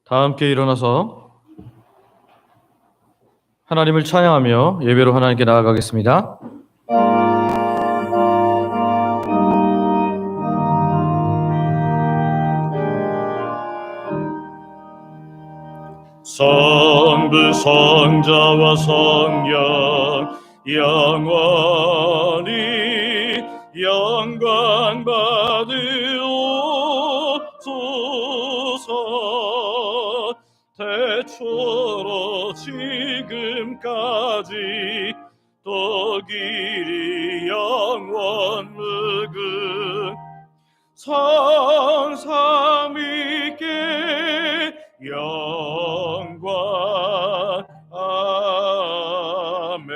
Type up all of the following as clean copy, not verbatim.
다 함께 일어나서 하나님을 찬양하며 예배로 하나님께 나아가겠습니다. 성부 성자와 성령 영원히 영광 받으옵소서. 태초로 지금까지 또 길이 영원 무궁 성삼위께 영광. 아멘.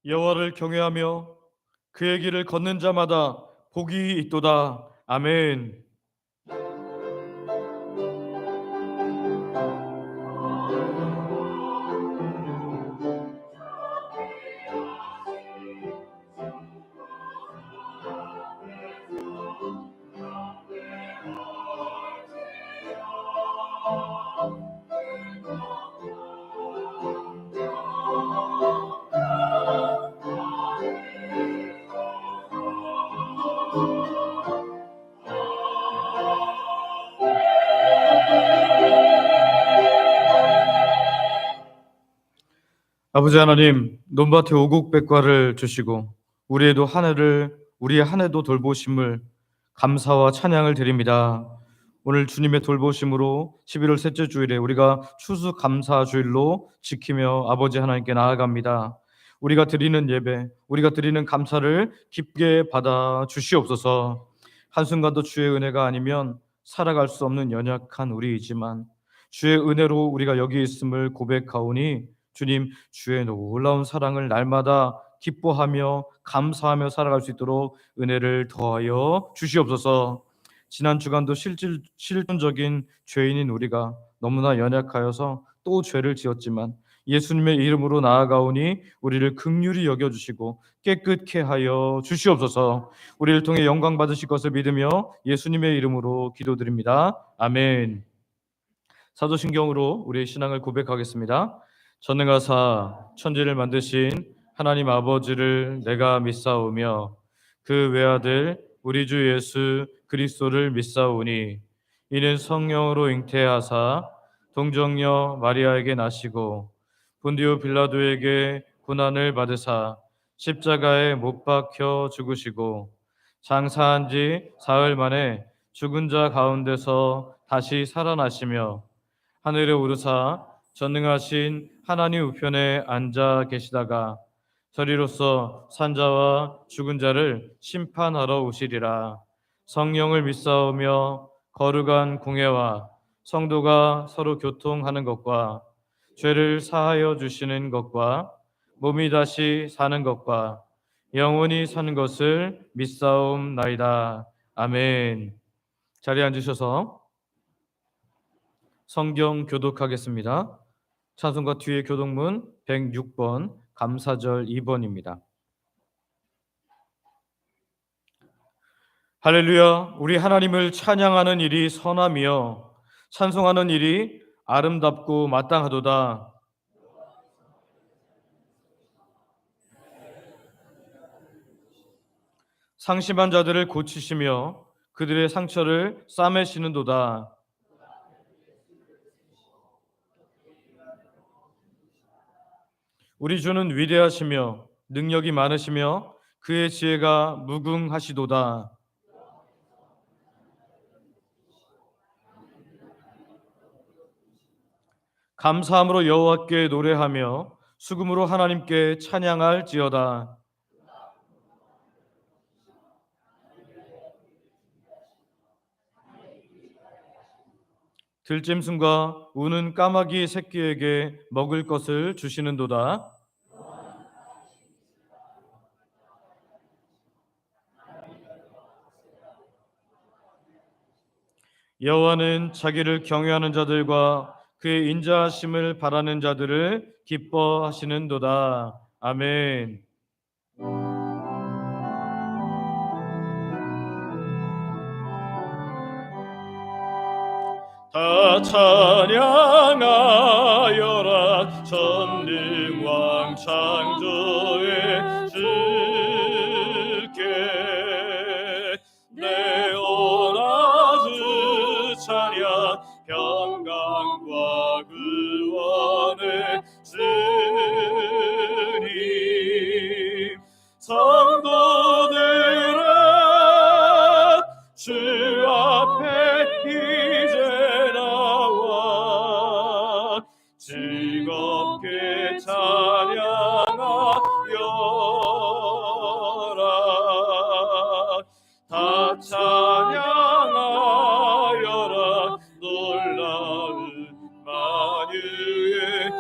여호와를 경외하며 그의 길을 걷는 자마다 복이 있도다. 아멘. 아버지 하나님, 논밭에 오곡백과를 주시고 우리의 한 해도 돌보심을 감사와 찬양을 드립니다. 오늘 주님의 돌보심으로 11월 셋째 주일에 우리가 추수감사 주일로 지키며 아버지 하나님께 나아갑니다. 우리가 드리는 예배, 우리가 드리는 감사를 깊게 받아 주시옵소서. 한순간도 주의 은혜가 아니면 살아갈 수 없는 연약한 우리이지만 주의 은혜로 우리가 여기 있음을 고백하오니 주님, 주의 놀라운 사랑을 날마다 기뻐하며 감사하며 살아갈 수 있도록 은혜를 더하여 주시옵소서. 지난 주간도 실존적인 죄인인 우리가 너무나 연약하여서 또 죄를 지었지만 예수님의 이름으로 나아가오니 우리를 긍휼히 여겨주시고 깨끗게 하여 주시옵소서. 우리를 통해 영광 받으실 것을 믿으며 예수님의 이름으로 기도드립니다. 아멘. 사도신경으로 우리의 신앙을 고백하겠습니다. 전능하사 천지를 만드신 하나님 아버지를 내가 믿사오며 그 외아들 우리 주 예수 그리스도를 믿사오니 이는 성령으로 잉태하사 동정녀 마리아에게 나시고 본디오 빌라도에게 고난을 받으사 십자가에 못 박혀 죽으시고 장사한 지 사흘 만에 죽은 자 가운데서 다시 살아나시며 하늘에 오르사 전능하신 하나님 우편에 앉아 계시다가 저리로서 산자와 죽은 자를 심판하러 오시리라. 성령을 믿사오며 거룩한 공회와 성도가 서로 교통하는 것과 죄를 사하여 주시는 것과 몸이 다시 사는 것과 영원히 사는 것을 믿사옵나이다. 아멘. 자리에 앉으셔서 성경 교독하겠습니다. 찬송가 뒤에 교독문 106번, 감사절 2번입니다. 할렐루야. 우리 하나님을 찬양하는 일이 선하며 찬송하는 일이 아름답고 마땅하도다. 상심한 자들을 고치시며 그들의 상처를 싸매시는도다. 우리 주는 위대하시며 능력이 많으시며 그의 지혜가 무궁하시도다. 감사함으로 여호와께 노래하며 수금으로 하나님께 찬양할지어다. 들짐승과 우는 까마귀 새끼에게 먹을 것을 주시는도다. 여호와는 자기를 경외하는 자들과 그의 인자하심을 바라는 자들을 기뻐하시는도다. 아멘. 다 찬양하여라 전능왕 창조의 주께 내 오라주 찬양 평강과 구원의 주님 성도들아 주 앞에 이제 나와 즐겁게 찬양하여라 다 찬양하여라 놀라운 만유의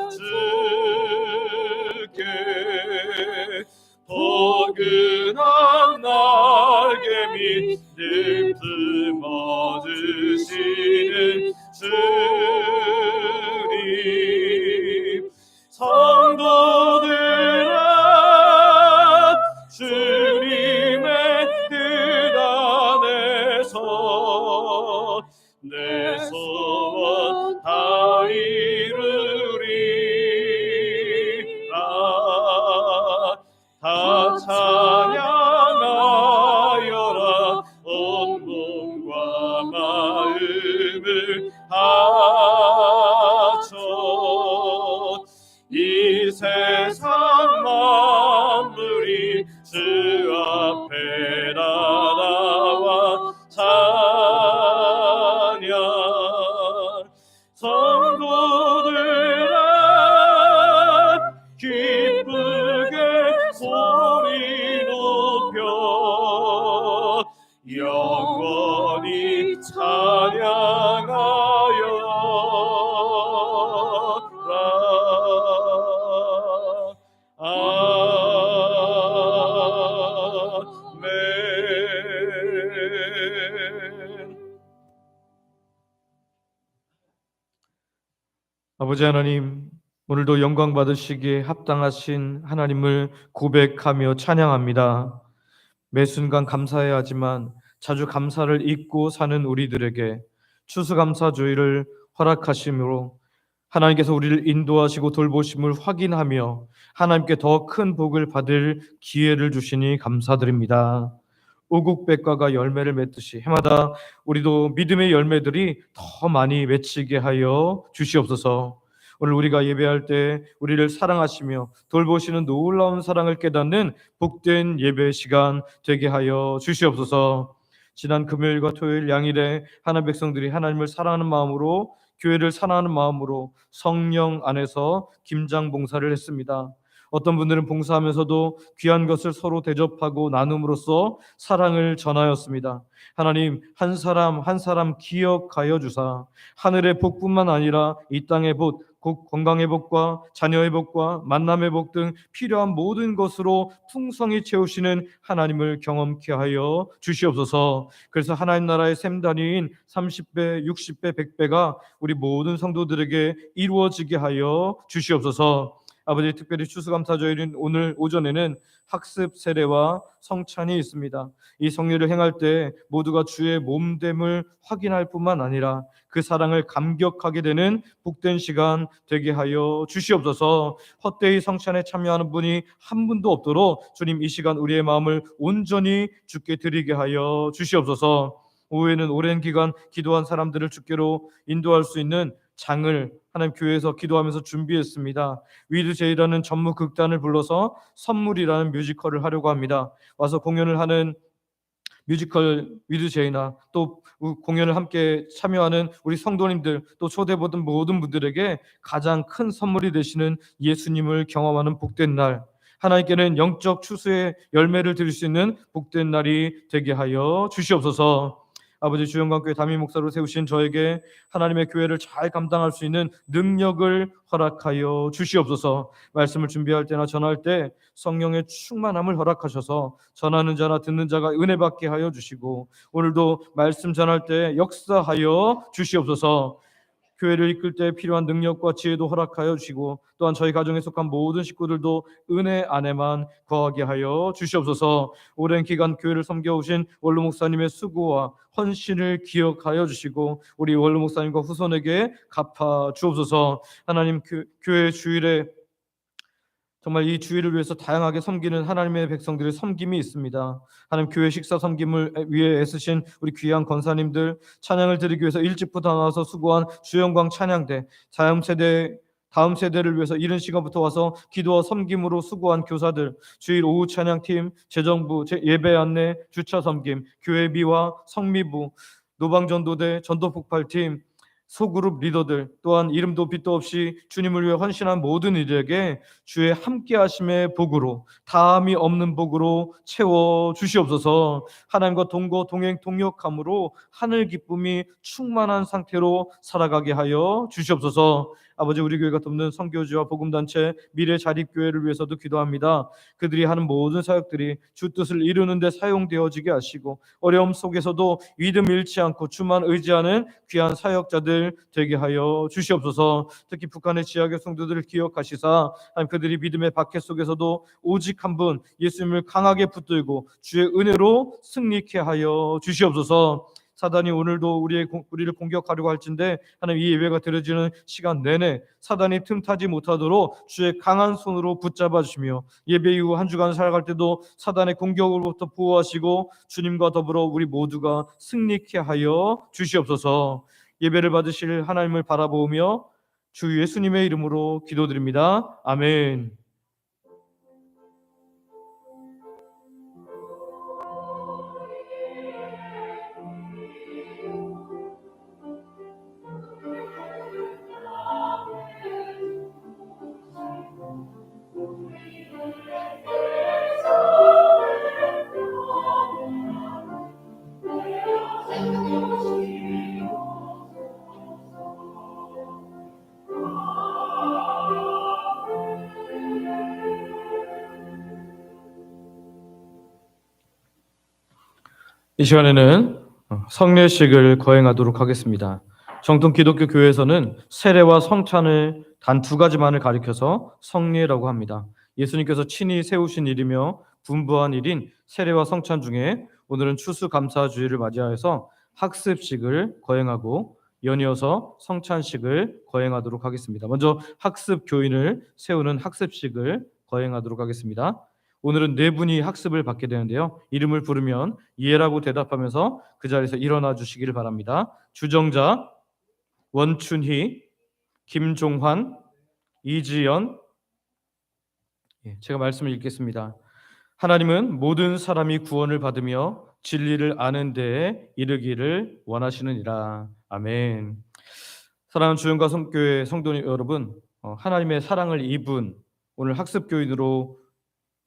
주께 포근한 날개 및 늘 품어주시는 주님 성도들아 주님의 뜻 안에서 내 소원 다 이루리라 다 찬양하여라 온 몸과 마음을 바쳐 이 세상 만물이 주 앞에 나와 찬양 성도들아 기쁘게 소리 높여 영원히 찬양하여라 아멘. 아버지 하나님, 오늘도 영광 받으시기에 합당하신 하나님을 고백하며 찬양합니다. 매 순간 감사해야 하지만 자주 감사를 잊고 사는 우리들에게 추수감사주의를 허락하심으로 하나님께서 우리를 인도하시고 돌보심을 확인하며 하나님께 더 큰 복을 받을 기회를 주시니 감사드립니다. 오국백과가 열매를 맺듯이 해마다 우리도 믿음의 열매들이 더 많이 맺히게 하여 주시옵소서. 오늘 우리가 예배할 때 우리를 사랑하시며 돌보시는 놀라운 사랑을 깨닫는 복된 예배 시간 되게 하여 주시옵소서. 지난 금요일과 토요일 양일에 하나님 백성들이 하나님을 사랑하는 마음으로 교회를 사랑하는 마음으로 성령 안에서 김장 봉사를 했습니다. 어떤 분들은 봉사하면서도 귀한 것을 서로 대접하고 나눔으로써 사랑을 전하였습니다. 하나님 한 사람 한 사람 기억하여 주사 하늘의 복뿐만 아니라 이 땅의 복, 건강의 복과 자녀의 복과 만남의 복 등 필요한 모든 것으로 풍성히 채우시는 하나님을 경험케 하여 주시옵소서. 그래서 하나님 나라의 샘단위인 30배, 60배, 100배가 우리 모든 성도들에게 이루어지게 하여 주시옵소서. 아버지, 특별히 추수감사주일인 오늘 오전에는 학습 세례와 성찬이 있습니다. 이 성례를 행할 때 모두가 주의 몸됨을 확인할 뿐만 아니라 그 사랑을 감격하게 되는 복된 시간 되게 하여 주시옵소서. 헛되이 성찬에 참여하는 분이 한 분도 없도록 주님 이 시간 우리의 마음을 온전히 주께 드리게 하여 주시옵소서. 오후에는 오랜 기간 기도한 사람들을 주께로 인도할 수 있는 장을 하나님 교회에서 기도하면서 준비했습니다. 위드제이라는 전무 극단을 불러서 선물이라는 뮤지컬을 하려고 합니다. 와서 공연을 하는 뮤지컬 위드제이나 또 공연을 함께 참여하는 우리 성도님들 또 초대받은 모든 분들에게 가장 큰 선물이 되시는 예수님을 경험하는 복된 날, 하나님께는 영적 추수의 열매를 드릴 수 있는 복된 날이 되게 하여 주시옵소서. 아버지 주영광교회 담임 목사로 세우신 저에게 하나님의 교회를 잘 감당할 수 있는 능력을 허락하여 주시옵소서. 말씀을 준비할 때나 전할 때 성령의 충만함을 허락하셔서 전하는 자나 듣는 자가 은혜 받게 하여 주시고, 오늘도 말씀 전할 때 역사하여 주시옵소서. 교회를 이끌 때 필요한 능력과 지혜도 허락하여 주시고, 또한 저희 가정에 속한 모든 식구들도 은혜 안에만 거하게 하여 주시옵소서. 오랜 기간 교회를 섬겨오신 원로 목사님의 수고와 헌신을 기억하여 주시고, 우리 원로 목사님과 후손에게 갚아 주옵소서. 하나님, 교회 주일에 정말 이 주일을 위해서 다양하게 섬기는 하나님의 백성들의 섬김이 있습니다. 하나님, 교회 식사 섬김을 위해 애쓰신 우리 귀한 권사님들, 찬양을 드리기 위해서 일찍부터 나와서 수고한 주영광 찬양대, 다음 세대를 위해서 이른 시간부터 와서 기도와 섬김으로 수고한 교사들, 주일 오후 찬양팀, 재정부, 예배 안내, 주차 섬김, 교회비와 성미부, 노방전도대, 전도폭발팀, 소그룹 리더들, 또한 이름도 빛도 없이 주님을 위해 헌신한 모든 이들에게 주의 함께하심의 복으로, 다함이 없는 복으로 채워 주시옵소서. 하나님과 동거 동행 동역함으로 하늘 기쁨이 충만한 상태로 살아가게 하여 주시옵소서. 아버지, 우리 교회가 돕는 선교지와 복음단체 미래 자립교회를 위해서도 기도합니다. 그들이 하는 모든 사역들이 주 뜻을 이루는 데 사용되어지게 하시고, 어려움 속에서도 믿음 잃지 않고 주만 의지하는 귀한 사역자들 되게 하여 주시옵소서. 특히 북한의 지하교 성도들을 기억하시사 하나님, 그들이 믿음의 박해 속에서도 오직 한 분 예수님을 강하게 붙들고 주의 은혜로 승리케 하여 주시옵소서. 사단이 오늘도 우리를 공격하려고 할진데, 하나님, 이 예배가 드려지는 시간 내내 사단이 틈타지 못하도록 주의 강한 손으로 붙잡아 주시며, 예배 이후 한 주간 살아갈 때도 사단의 공격으로부터 보호하시고 주님과 더불어 우리 모두가 승리케 하여 주시옵소서. 예배를 받으실 하나님을 바라보며 주 예수님의 이름으로 기도드립니다. 아멘. 이 시간에는 성례식을 거행하도록 하겠습니다. 정통 기독교 교회에서는 세례와 성찬을 단 두 가지만을 가리켜서 성례라고 합니다. 예수님께서 친히 세우신 일이며 분부한 일인 세례와 성찬 중에 오늘은 추수감사주일을 맞이하여서 학습식을 거행하고 연이어서 성찬식을 거행하도록 하겠습니다. 먼저 학습 교인을 세우는 학습식을 거행하도록 하겠습니다. 오늘은 네 분이 학습을 받게 되는데요. 이름을 부르면 예라고 대답하면서 그 자리에서 일어나 주시기를 바랍니다. 주정자, 원춘희, 김종환, 이지연. 제가 말씀을 읽겠습니다. 하나님은 모든 사람이 구원을 받으며 진리를 아는 데에 이르기를 원하시느니라. 아멘. 사랑하는 주영과 성교회 성도 여러분, 하나님의 사랑을 입은 오늘 학습교인으로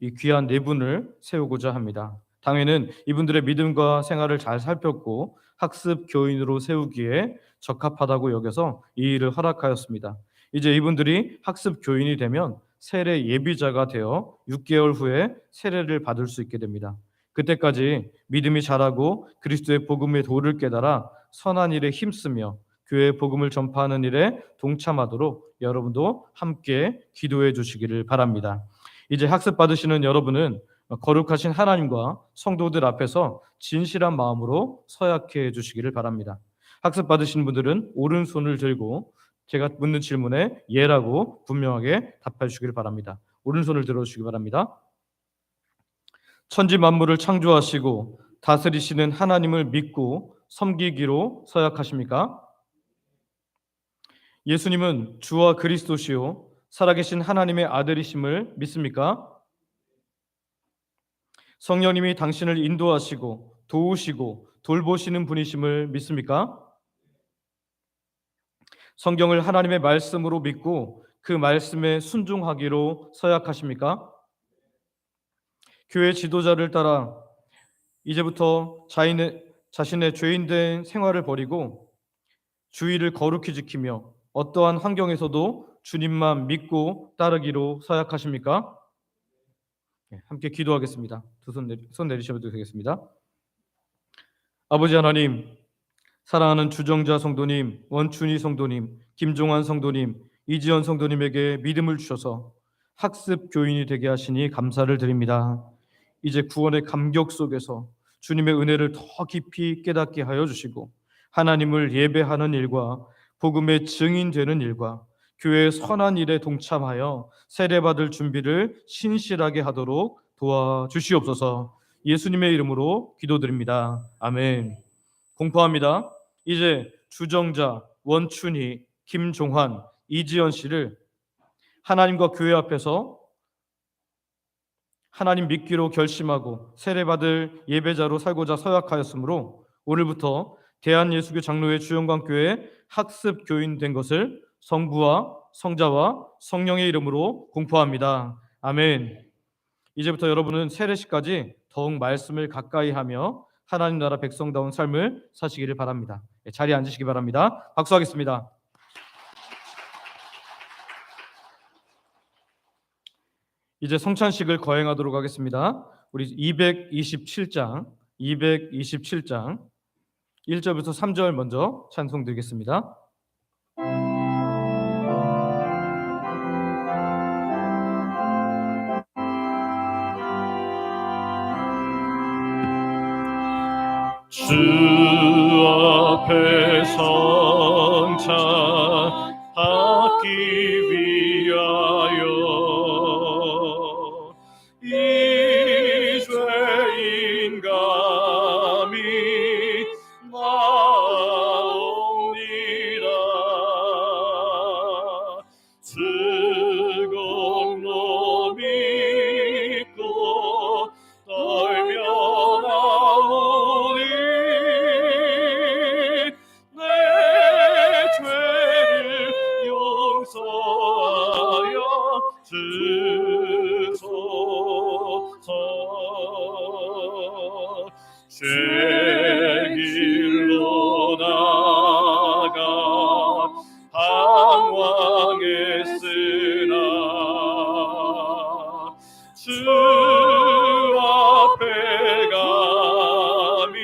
이 귀한 네 분을 세우고자 합니다. 당회는 이분들의 믿음과 생활을 잘 살폈고 학습 교인으로 세우기에 적합하다고 여겨서 이 일을 허락하였습니다. 이제 이분들이 학습 교인이 되면 세례 예비자가 되어 6개월 후에 세례를 받을 수 있게 됩니다. 그때까지 믿음이 자라고 그리스도의 복음의 도를 깨달아 선한 일에 힘쓰며 교회의 복음을 전파하는 일에 동참하도록 여러분도 함께 기도해 주시기를 바랍니다. 이제 학습 받으시는 여러분은 거룩하신 하나님과 성도들 앞에서 진실한 마음으로 서약해 주시기를 바랍니다. 학습 받으신 분들은 오른손을 들고 제가 묻는 질문에 예라고 분명하게 답해 주시기를 바랍니다. 오른손을 들어 주시기 바랍니다. 천지 만물을 창조하시고 다스리시는 하나님을 믿고 섬기기로 서약하십니까? 예수님은 주와 그리스도시요 살아계신 하나님의 아들이심을 믿습니까? 성령님이 당신을 인도하시고 도우시고 돌보시는 분이심을 믿습니까? 성경을 하나님의 말씀으로 믿고 그 말씀에 순종하기로 서약하십니까? 교회 지도자를 따라 이제부터 자신의 죄인된 생활을 버리고 주의를 거룩히 지키며 어떠한 환경에서도 주님만 믿고 따르기로 서약하십니까? 네, 함께 기도하겠습니다. 두 손 내리셔도 되겠습니다. 아버지 하나님, 사랑하는 주정자 성도님, 원춘희 성도님, 김종환 성도님, 이지연 성도님에게 믿음을 주셔서 학습 교인이 되게 하시니 감사를 드립니다. 이제 구원의 감격 속에서 주님의 은혜를 더 깊이 깨닫게 하여 주시고 하나님을 예배하는 일과 복음의 증인되는 일과 교회의 선한 일에 동참하여 세례받을 준비를 신실하게 하도록 도와주시옵소서. 예수님의 이름으로 기도드립니다. 아멘. 공포합니다. 이제 주정자, 원춘희, 김종환, 이지연 씨를 하나님과 교회 앞에서 하나님 믿기로 결심하고 세례받을 예배자로 살고자 서약하였으므로 오늘부터 대한예수교 장로회 주영광교회 학습 교인 된 것을 성부와 성자와 성령의 이름으로 공포합니다. 아멘. 이제부터 여러분은 세례식까지 더욱 말씀을 가까이 하며 하나님 나라 백성다운 삶을 사시기를 바랍니다. 자리에 앉으시기 바랍니다. 박수하겠습니다. 이제 성찬식을 거행하도록 하겠습니다. 우리 227장 1절부터 3절 먼저 찬송 드리겠습니다. 주 앞에 성찬 받기 위하여 이 죄인 감히 나옵니다. 즐거움로 믿고 떨며 나오니 내 죄를 용서하여 주소서. 죄 길로 나가 방황했으나 주 앞에 감히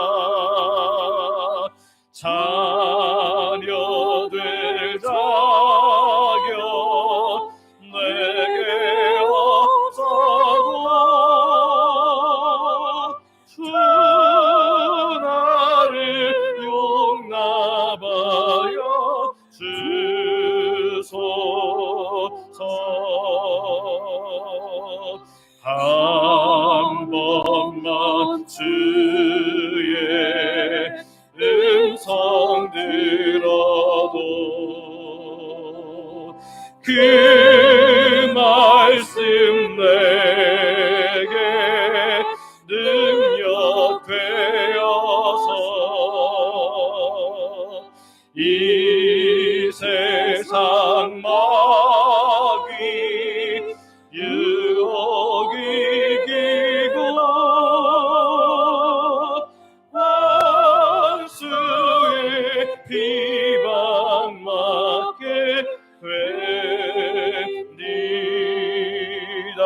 돌아옵니다. 자녀들 자격 내게 없어도 주 나를 용납하여 주소서. 한 번만 주의 음성 들어도 그 말씀 내게 능력 되어서 이 세상 마귀 유혹 이기고 원수의 비방 맞게 됩니다.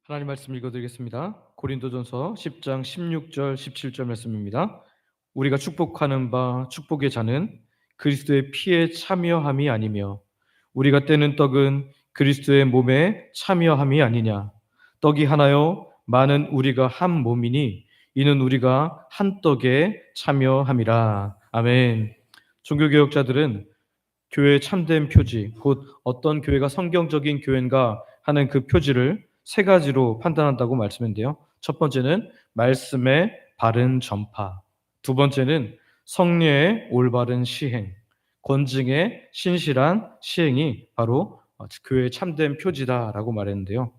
하나님 말씀 읽어드리겠습니다. 고린도전서 10장 16절 17절 말씀입니다. 우리가 축복하는 바 축복의 잔은 그리스도의 피에 참여함이 아니며 우리가 떼는 떡은 그리스도의 몸에 참여함이 아니냐. 떡이 하나요 많은 우리가 한 몸이니 이는 우리가 한 떡에 참여함이라. 아멘. 종교개혁자들은 교회의 참된 표지, 곧 어떤 교회가 성경적인 교회인가 하는 그 표지를 세 가지로 판단한다고 말씀했는데요. 첫 번째는 말씀의 바른 전파, 두 번째는 성례의 올바른 시행, 권징의 신실한 시행이 바로 교회의 참된 표지다라고 말했는데요.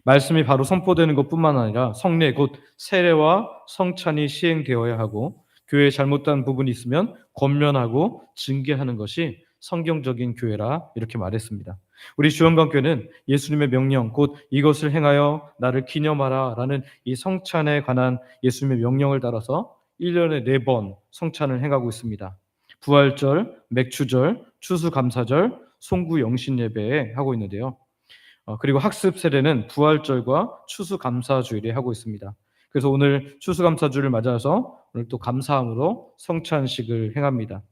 말씀이 바로 선포되는 것뿐만 아니라 성례 곧 세례와 성찬이 시행되어야 하고 교회에 잘못된 부분이 있으면 권면하고 징계하는 것이 성경적인 교회라 이렇게 말했습니다. 우리 주영광교회는 예수님의 명령 곧 이것을 행하여 나를 기념하라 라는 이 성찬에 관한 예수님의 명령을 따라서 1년에 4번 성찬을 행하고 있습니다. 부활절, 맥추절, 추수감사절, 송구영신예배에 하고 있는데요. 그리고 학습 세례는 부활절과 추수감사주일에 하고 있습니다. 그래서 오늘 추수감사주를 맞아서 오늘 또 감사함으로 성찬식을 행합니다.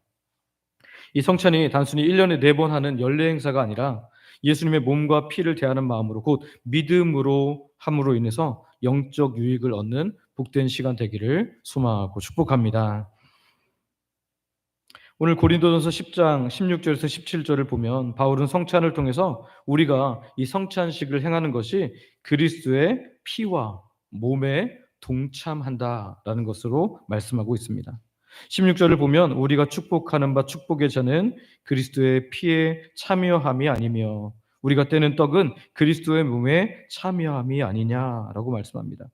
이 성찬이 단순히 1년에 4번 하는 연례 행사가 아니라 예수님의 몸과 피를 대하는 마음으로 곧 믿음으로 함으로 인해서 영적 유익을 얻는 복된 시간 되기를 소망하고 축복합니다. 오늘 고린도전서 10장 16절에서 17절을 보면 바울은 성찬을 통해서 우리가 이 성찬식을 행하는 것이 그리스도의 피와 몸에 동참한다라는 것으로 말씀하고 있습니다. 16절을 보면 우리가 축복하는 바 축복의 잔은 그리스도의 피에 참여함이 아니며 우리가 떼는 떡은 그리스도의 몸에 참여함이 아니냐라고 말씀합니다.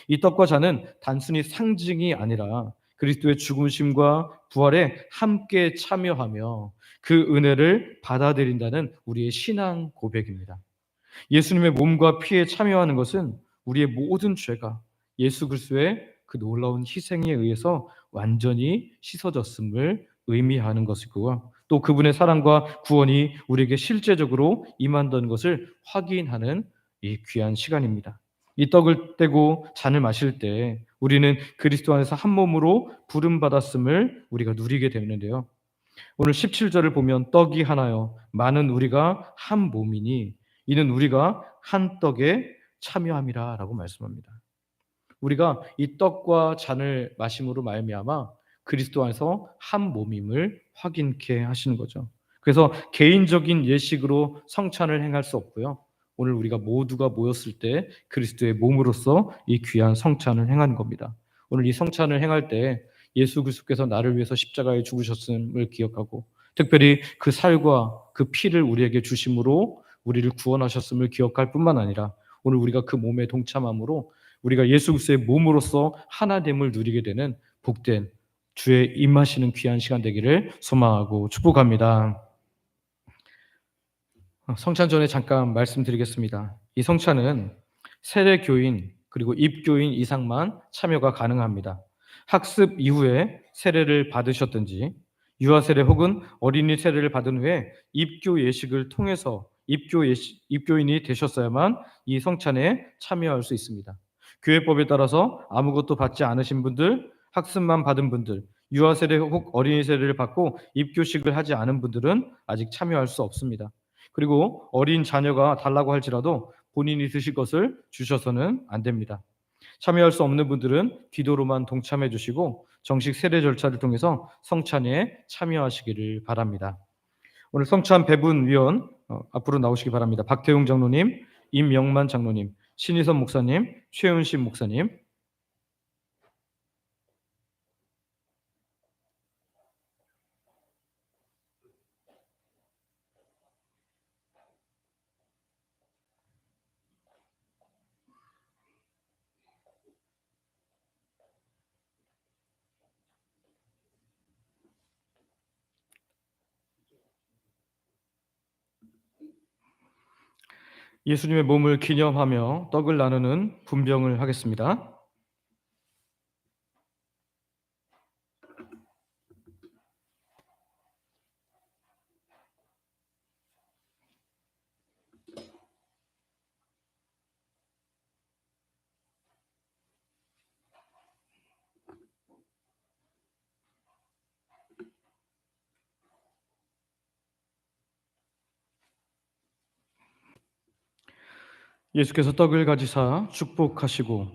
이 떡과 잔은 단순히 상징이 아니라 그리스도의 죽으심과 부활에 함께 참여하며 그 은혜를 받아들인다는 우리의 신앙 고백입니다. 예수님의 몸과 피에 참여하는 것은 우리의 모든 죄가 예수 그리스도의 그 놀라운 희생에 의해서 완전히 씻어졌음을 의미하는 것이고요. 또 그분의 사랑과 구원이 우리에게 실제적으로 임한다는 것을 확인하는 이 귀한 시간입니다. 이 떡을 떼고 잔을 마실 때 우리는 그리스도 안에서 한 몸으로 부름받았음을 우리가 누리게 되는데요. 오늘 17절을 보면 떡이 하나요 많은 우리가 한 몸이니 이는 우리가 한 떡에 참여함이라 라고 말씀합니다. 우리가 이 떡과 잔을 마심으로 말미암아 그리스도 안에서 한 몸임을 확인케 하시는 거죠. 그래서 개인적인 예식으로 성찬을 행할 수 없고요. 오늘 우리가 모두가 모였을 때 그리스도의 몸으로서 이 귀한 성찬을 행하는 겁니다. 오늘 이 성찬을 행할 때 예수 그리스도께서 나를 위해서 십자가에 죽으셨음을 기억하고 특별히 그 살과 그 피를 우리에게 주심으로 우리를 구원하셨음을 기억할 뿐만 아니라 오늘 우리가 그 몸에 동참함으로 우리가 예수 그리스도의 몸으로서 하나됨을 누리게 되는 복된 주의 임하시는 귀한 시간 되기를 소망하고 축복합니다. 성찬 전에 잠깐 말씀드리겠습니다. 이 성찬은 세례교인 그리고 입교인 이상만 참여가 가능합니다. 학습 이후에 세례를 받으셨든지 유아 세례 혹은 어린이 세례를 받은 후에 입교 예식을 통해서 입교인이 되셨어야만 이 성찬에 참여할 수 있습니다. 교회법에 따라서 아무것도 받지 않으신 분들, 학습만 받은 분들, 유아 세례 혹 어린이 세례를 받고 입교식을 하지 않은 분들은 아직 참여할 수 없습니다. 그리고 어린 자녀가 달라고 할지라도 본인이 드실 것을 주셔서는 안 됩니다. 참여할 수 없는 분들은 기도로만 동참해 주시고 정식 세례 절차를 통해서 성찬에 참여하시기를 바랍니다. 오늘 성찬 배분위원 앞으로 나오시기 바랍니다. 박태용 장로님, 임영만 장로님, 신희선 목사님, 최은신 목사님. 예수님의 몸을 기념하며 떡을 나누는 분병을 하겠습니다. 예수께서 떡을 가지사 축복하시고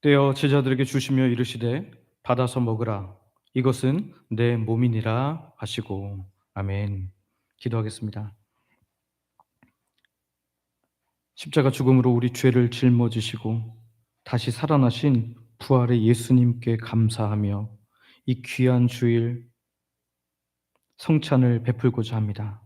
떼어 제자들에게 주시며 이르시되 받아서 먹으라 이것은 내 몸이니라 하시고 아멘. 기도하겠습니다. 십자가 죽음으로 우리 죄를 짊어지시고 다시 살아나신 부활의 예수님께 감사하며 이 귀한 주일 성찬을 베풀고자 합니다.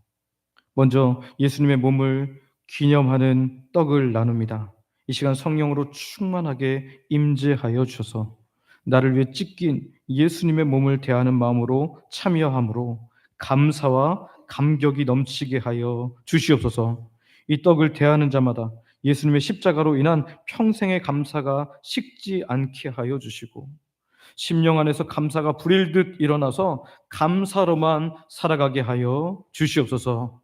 먼저 예수님의 몸을 기념하는 떡을 나눕니다. 이 시간 성령으로 충만하게 임재하여 주셔서 나를 위해 찢긴 예수님의 몸을 대하는 마음으로 참여함으로 감사와 감격이 넘치게 하여 주시옵소서. 이 떡을 대하는 자마다 예수님의 십자가로 인한 평생의 감사가 식지 않게 하여 주시고, 심령 안에서 감사가 불일 듯 일어나서 감사로만 살아가게 하여 주시옵소서.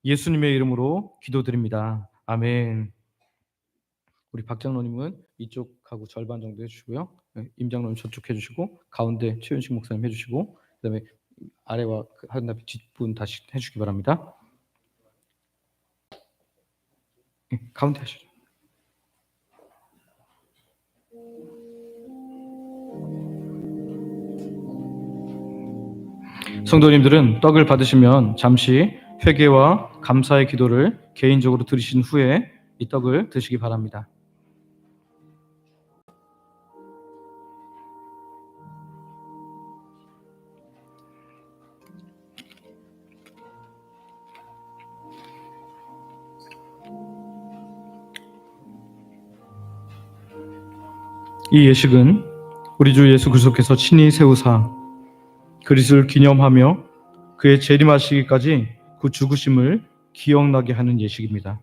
예수님의 이름으로 기도드립니다. 아멘. 우리 박 장로님은 이쪽하고 절반 정도 해주시고요. 임 장로님 저쪽 해주시고, 가운데 최윤식 목사님 해주시고, 그다음에 아래와 한 다음에 뒷분 다시 해주시기 바랍니다. 가운데 하시죠. 성도님들은 떡을 받으시면 잠시 회개와 감사의 기도를 개인적으로 드리신 후에 이 떡을 드시기 바랍니다. 이 예식은 우리 주 예수 그리스도께서 친히 세우사 그리스도를 기념하며 그의 재림하시기까지 그 죽으심을 기억나게 하는 예식입니다.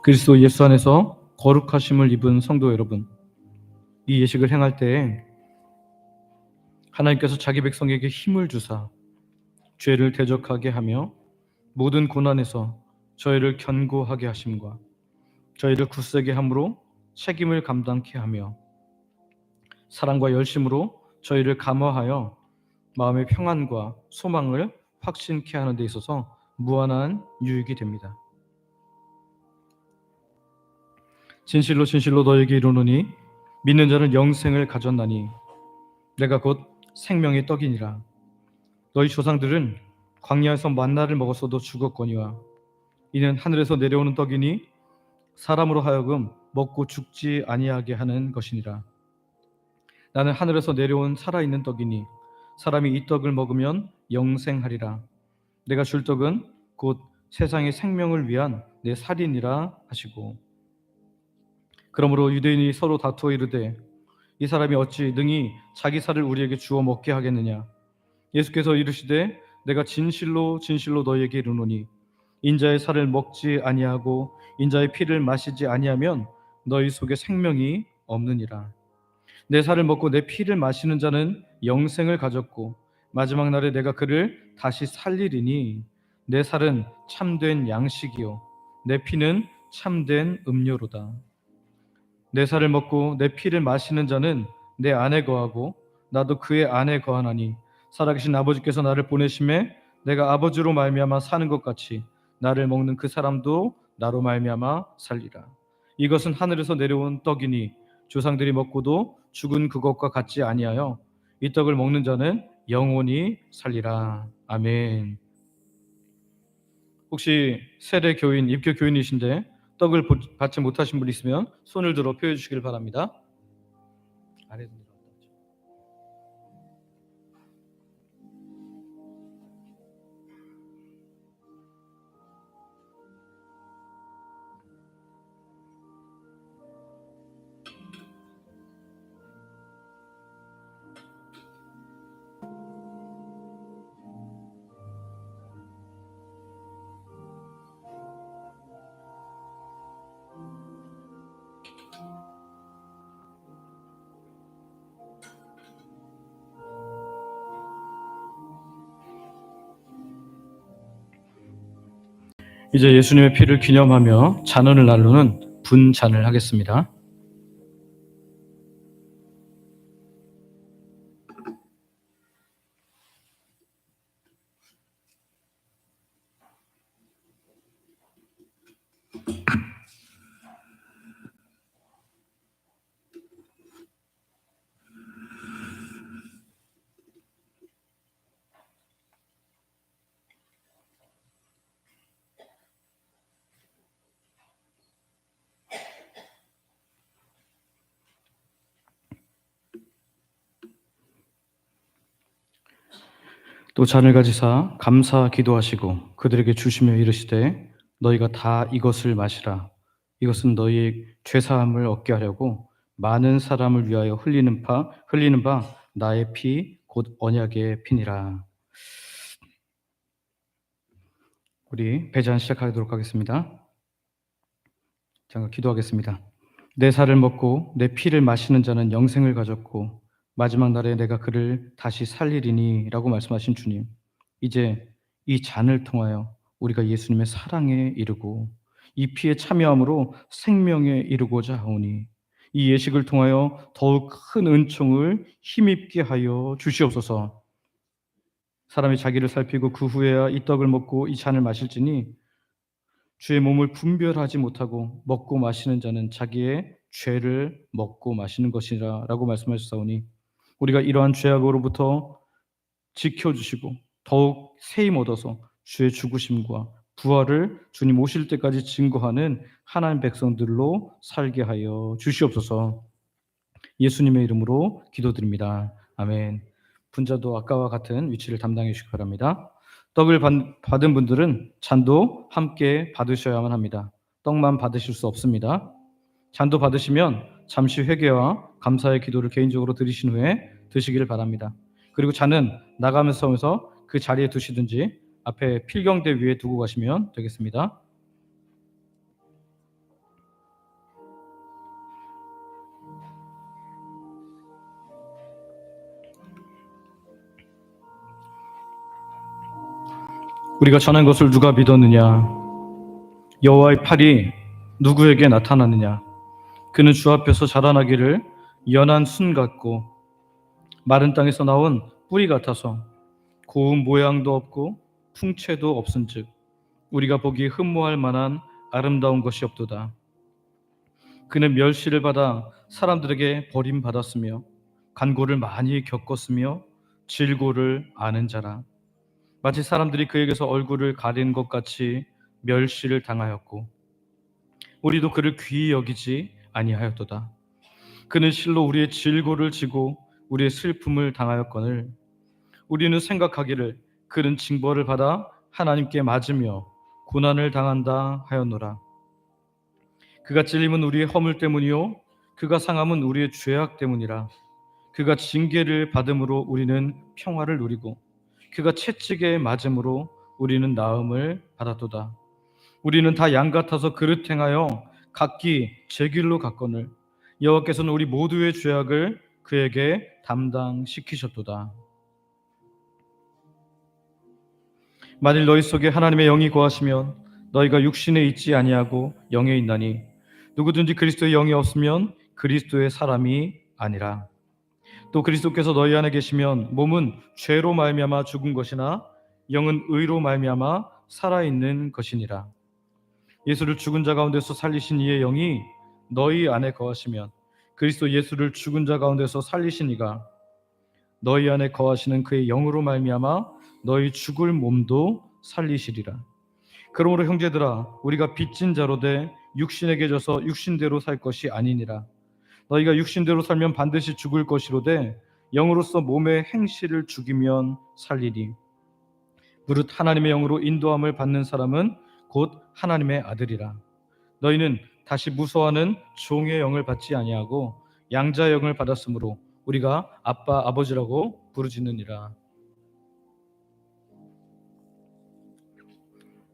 그리스도 예수 안에서 거룩하심을 입은 성도 여러분, 이 예식을 행할 때에 하나님께서 자기 백성에게 힘을 주사 죄를 대적하게 하며 모든 고난에서 저희를 견고하게 하심과 저희를 굳세게 함으로 책임을 감당케 하며 사랑과 열심으로 저희를 감화하여 마음의 평안과 소망을 확신케 하는 데 있어서 무한한 유익이 됩니다. 진실로 진실로 너에게 이르노니 믿는 자는 영생을 가졌나니 내가 곧 생명의 떡이니라. 너희 조상들은 광야에서 만나를 먹었어도 죽었거니와 이는 하늘에서 내려오는 떡이니 사람으로 하여금 먹고 죽지 아니하게 하는 것이니라. 나는 하늘에서 내려온 살아있는 떡이니 사람이 이 떡을 먹으면 영생하리라. 내가 줄 떡은 곧 세상의 생명을 위한 내 살이니라 하시고, 그러므로 유대인이 서로 다투어 이르되 이 사람이 어찌 능히 자기 살을 우리에게 주어 먹게 하겠느냐. 예수께서 이르시되 내가 진실로 진실로 너희에게 이르노니 인자의 살을 먹지 아니하고 인자의 피를 마시지 아니하면 너희 속에 생명이 없느니라. 내 살을 먹고 내 피를 마시는 자는 영생을 가졌고 마지막 날에 내가 그를 다시 살리리니 내 살은 참된 양식이요 내 피는 참된 음료로다. 내 살을 먹고 내 피를 마시는 자는 내 안에 거하고 나도 그의 안에 거하나니 살아계신 아버지께서 나를 보내심에 내가 아버지로 말미암아 사는 것 같이 나를 먹는 그 사람도 나로 말미암아 살리라. 이것은 하늘에서 내려온 떡이니 조상들이 먹고도 죽은 그것과 같지 아니하여 이 떡을 먹는 자는 영원히 살리라. 아멘. 혹시 세례 교인, 입교 교인이신데 떡을 받지 못하신 분 있으면 손을 들어 표해 주시길 바랍니다. 아래 이제 예수님의 피를 기념하며 잔언을 나누는 분잔을 하겠습니다. 또 잔을 가지사 감사 기도하시고 그들에게 주시며 이르시되 너희가 다 이것을 마시라. 이것은 너희의 죄사함을 얻게 하려고 많은 사람을 위하여 흘리는 바 나의 피 곧 언약의 피니라. 우리 배잔 시작하도록 하겠습니다. 잠깐 기도하겠습니다. 내 살을 먹고 내 피를 마시는 자는 영생을 가졌고 마지막 날에 내가 그를 다시 살리리니 라고 말씀하신 주님, 이제 이 잔을 통하여 우리가 예수님의 사랑에 이르고 이 피에 참여함으로 생명에 이르고자 하오니 이 예식을 통하여 더욱 큰 은총을 힘입게 하여 주시옵소서. 사람이 자기를 살피고 그 후에야 이 떡을 먹고 이 잔을 마실지니 주의 몸을 분별하지 못하고 먹고 마시는 자는 자기의 죄를 먹고 마시는 것이라 라고 말씀하셨사오니 우리가 이러한 죄악으로부터 지켜주시고 더욱 세임 얻어서 주의 죽으심과 부활을 주님 오실 때까지 증거하는 하나님 백성들로 살게 하여 주시옵소서. 예수님의 이름으로 기도드립니다. 아멘. 분자도 아까와 같은 위치를 담당해 주시기 바랍니다. 떡을 받은 분들은 잔도 함께 받으셔야만 합니다. 떡만 받으실 수 없습니다. 잔도 받으시면 잠시 회개와 감사의 기도를 개인적으로 드리신 후에 드시기를 바랍니다. 그리고 잔은 나가면서 그 자리에 두시든지 앞에 필경대 위에 두고 가시면 되겠습니다. 우리가 전한 것을 누가 믿었느냐? 여호와의 팔이 누구에게 나타났느냐? 그는 주 앞에서 자라나기를 연한 순 같고 마른 땅에서 나온 뿌리 같아서 고운 모양도 없고 풍채도 없은즉 우리가 보기 흠모할 만한 아름다운 것이 없도다. 그는 멸시를 받아 사람들에게 버림받았으며 간고를 많이 겪었으며 질고를 아는 자라. 마치 사람들이 그에게서 얼굴을 가린 것 같이 멸시를 당하였고 우리도 그를 귀히 여기지 아니하였도다. 그는 실로 우리의 질고를 지고 우리의 슬픔을 당하였거늘 우리는 생각하기를 그는 징벌을 받아 하나님께 맞으며 고난을 당한다 하였노라. 그가 찔림은 우리의 허물 때문이요 그가 상함은 우리의 죄악 때문이라. 그가 징계를 받음으로 우리는 평화를 누리고 그가 채찍에 맞음으로 우리는 나음을 받았도다. 우리는 다 양 같아서 그릇 행하여 각기 제 길로 갔거늘 여호와께서는 우리 모두의 죄악을 그에게 담당시키셨도다. 만일 너희 속에 하나님의 영이 거하시면 너희가 육신에 있지 아니하고 영에 있나니 누구든지 그리스도의 영이 없으면 그리스도의 사람이 아니라. 또 그리스도께서 너희 안에 계시면 몸은 죄로 말미암아 죽은 것이나 영은 의로 말미암아 살아있는 것이니라. 예수를 죽은 자 가운데서 살리신 이의 영이 너희 안에 거하시면 그리스도 예수를 죽은 자 가운데서 살리신 이가 너희 안에 거하시는 그의 영으로 말미암아 너희 죽을 몸도 살리시리라. 그러므로 형제들아 우리가 빚진 자로 돼 육신에게 져서 육신대로 살 것이 아니니라. 너희가 육신대로 살면 반드시 죽을 것이로되 영으로서 몸의 행실을 죽이면 살리리. 무릇 하나님의 영으로 인도함을 받는 사람은 곧 하나님의 아들이라. 너희는 다시 무서워하는 종의 영을 받지 아니하고 양자의 영을 받았으므로 우리가 아빠 아버지라고 부르짖느니라.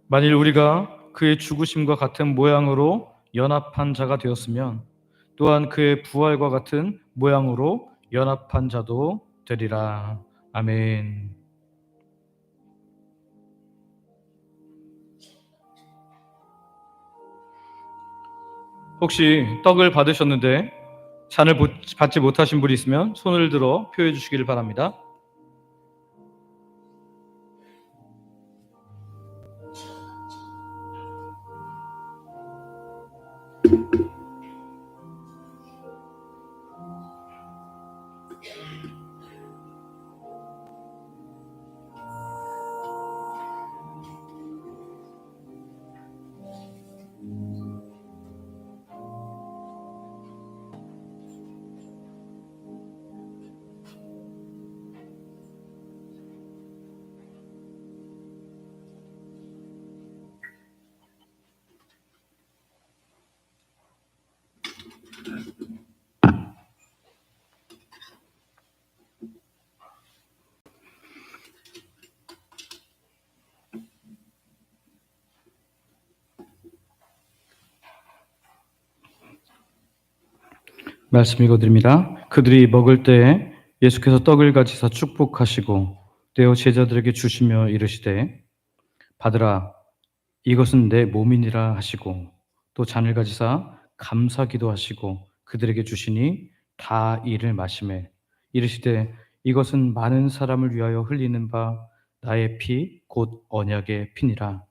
만일 우리가 그의 죽으심과 같은 모양으로 연합한 자가 되었으면 또한 그의 부활과 같은 모양으로 연합한 자도 되리라. 아멘. 혹시 떡을 받으셨는데 잔을 받지 못하신 분이 있으면 손을 들어 표해 주시기를 바랍니다. 말씀 읽어드립니다. 그들이 먹을 때에 예수께서 떡을 가지사 축복하시고 떼어 제자들에게 주시며 이르시되 받으라 이것은 내 몸이니라 하시고 또 잔을 가지사 감사기도 하시고 그들에게 주시니 다 이를 마시매 이르시되 이것은 많은 사람을 위하여 흘리는 바 나의 피 곧 언약의 피니라.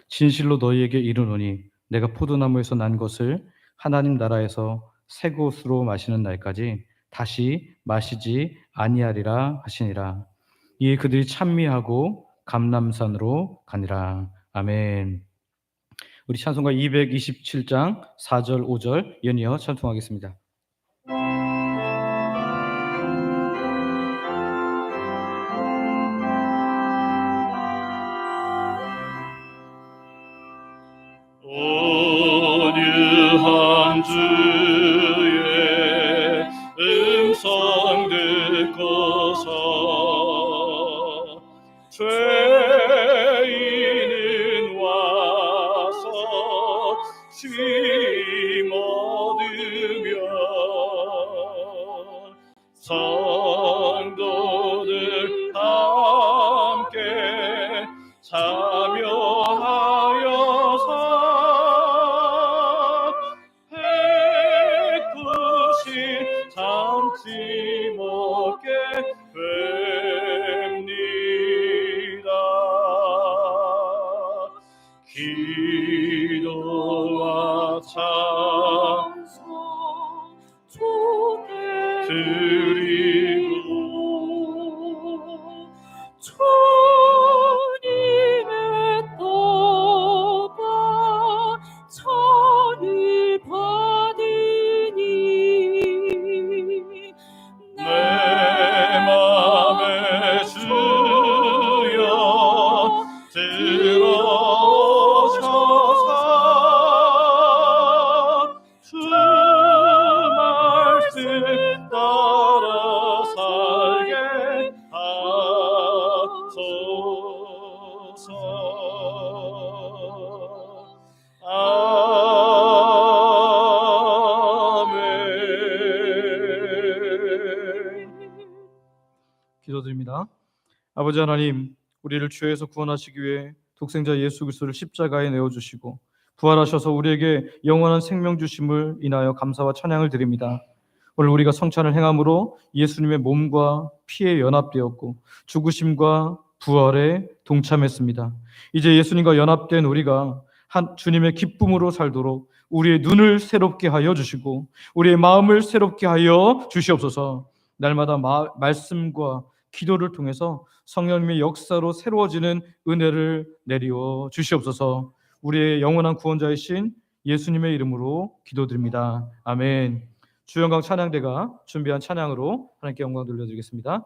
진실로 너희에게 이르노니 내가 포도나무에서 난 것을 하나님 나라에서 새 것으로 마시는 날까지 다시 마시지 아니하리라 하시니라. 이에 그들이 찬미하고 감람산으로 가니라. 아멘. 우리 찬송가 227장 4절 5절 연이어 찬송하겠습니다. 온유한 주의 음성 듣고서 죄인은 와서 쉼 얻으며 성도들 함께 참여하여서 백구신 참지 못게 뵙니다. 기도와 찬송 드리고 주님의 떠나 천이 받으니 내 맘에 주여 들어오셔서 주 말씀 따라 살게 하소서. 아멘. 기도드립니다. 아버지 하나님, 우리를 죄에서 구원하시기 위해 독생자 예수 그리스도를 십자가에 내어 주시고 부활하셔서 우리에게 영원한 생명 주심을 인하여 감사와 찬양을 드립니다. 오늘 우리가 성찬을 행함으로 예수님의 몸과 피에 연합되었고 죽으심과 부활에 동참했습니다. 이제 예수님과 연합된 우리가 한 주님의 기쁨으로 살도록 우리의 눈을 새롭게 하여 주시고 우리의 마음을 새롭게 하여 주시옵소서. 날마다 말씀과 기도를 통해서 성령님의 역사로 새로워지는 은혜를 내리워 주시옵소서. 우리의 영원한 구원자이신 예수님의 이름으로 기도드립니다. 아멘. 주영광 찬양대가 준비한 찬양으로 하나님께 영광 돌려드리겠습니다.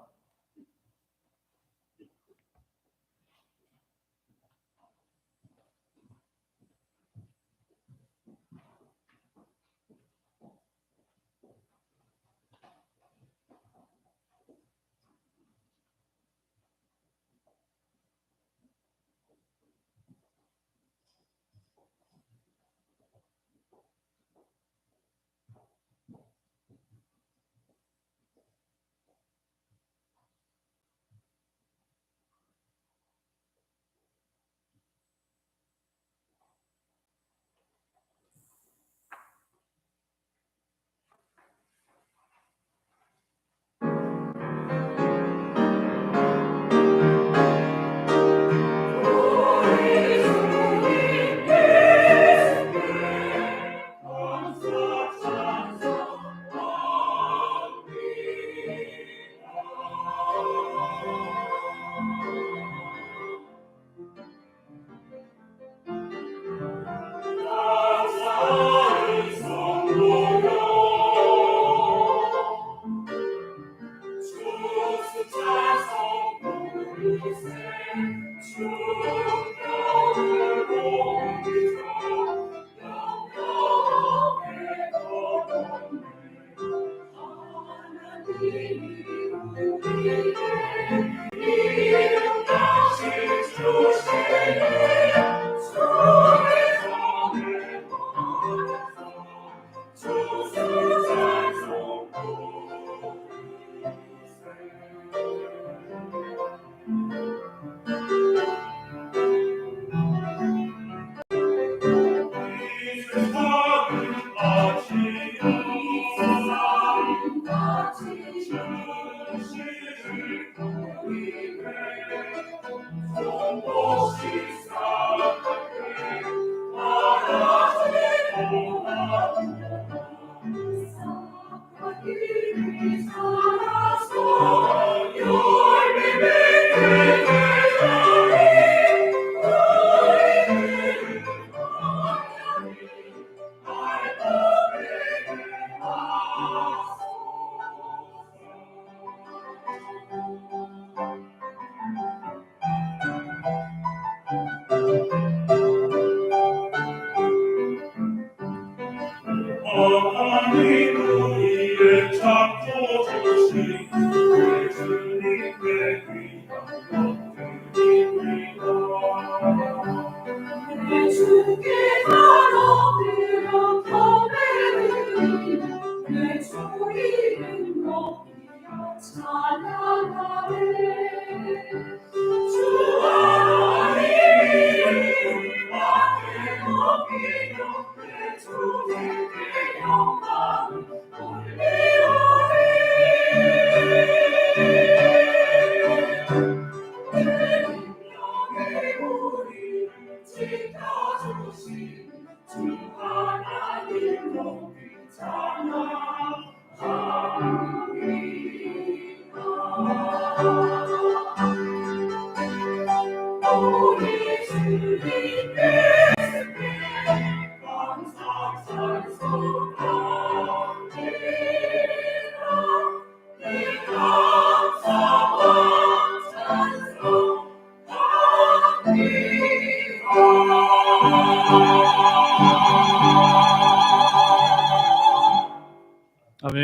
내 주께 바로 들어 고백드리며 내 주 이름 높이며 찬양하네. 주 하나님 나를 높이며 내 주님께 영광을 돌리오니 우리를 지켜주신 주 하나님 높이 찬양합니다. 우리 주님께 감사 찬송합니다. 이 감사와 아멘.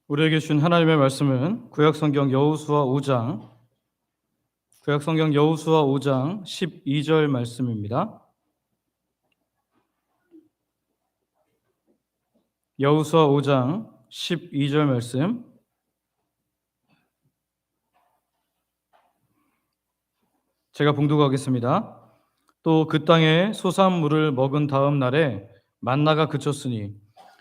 우리에게 주신 하나님의 말씀은 구약성경 여호수아 5장 12절 말씀입니다. 여호수아 5장 12절 말씀. 제가 봉독하겠습니다. 또 그 땅에 소산물을 먹은 다음 날에 만나가 그쳤으니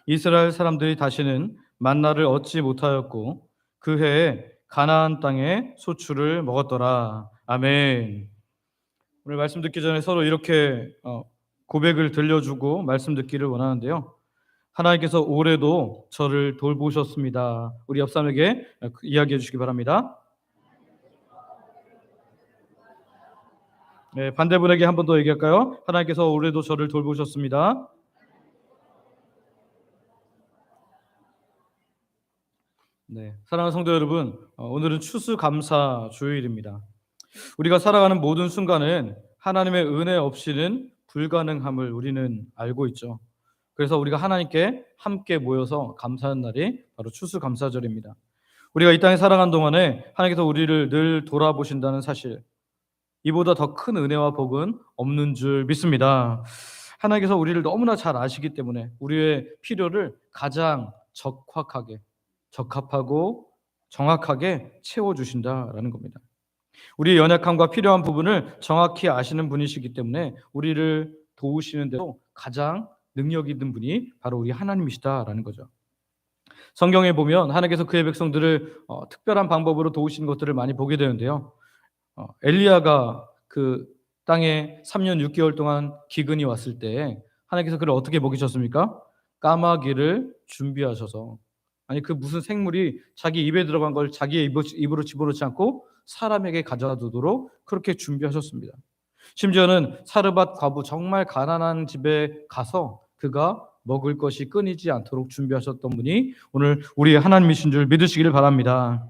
이스라엘 사람들이 다시는 만나를 얻지 못하였고 그 해에 가나안 땅에 소출을 먹었더라. 아멘. 오늘 말씀 듣기 전에 서로 이렇게 고백을 들려주고 말씀 듣기를 원하는데요. 하나님께서 올해도 저를 돌보셨습니다. 우리 옆 사람에게 이야기해 주시기 바랍니다. 네, 반대분에게 한 번 더 얘기할까요? 하나님께서 올해도 저를 돌보셨습니다. 네, 사랑하는 성도 여러분, 오늘은 추수감사 주일입니다. 우리가 살아가는 모든 순간은 하나님의 은혜 없이는 불가능함을 우리는 알고 있죠. 그래서 우리가 하나님께 함께 모여서 감사하는 날이 바로 추수감사절입니다. 우리가 이 땅에 살아가는 동안에 하나님께서 우리를 늘 돌아보신다는 사실, 이보다 더 큰 은혜와 복은 없는 줄 믿습니다. 하나님께서 우리를 너무나 잘 아시기 때문에 우리의 필요를 가장 적합하고 정확하게 채워주신다라는 겁니다. 우리의 연약함과 필요한 부분을 정확히 아시는 분이시기 때문에 우리를 도우시는 데도 가장 능력 있는 분이 바로 우리 하나님이시다라는 거죠. 성경에 보면 하나님께서 그의 백성들을 특별한 방법으로 도우시는 것들을 많이 보게 되는데요. 엘리야가 그 땅에 3년 6개월 동안 기근이 왔을 때 하나님께서 그를 어떻게 먹이셨습니까? 까마귀를 준비하셔서, 아니 그 무슨 생물이 자기 입에 들어간 걸 자기의 입으로 집어넣지 않고 사람에게 가져다 두도록 그렇게 준비하셨습니다. 심지어는 사르밧 과부, 정말 가난한 집에 가서 그가 먹을 것이 끊이지 않도록 준비하셨던 분이 오늘 우리의 하나님이신 줄 믿으시기를 바랍니다.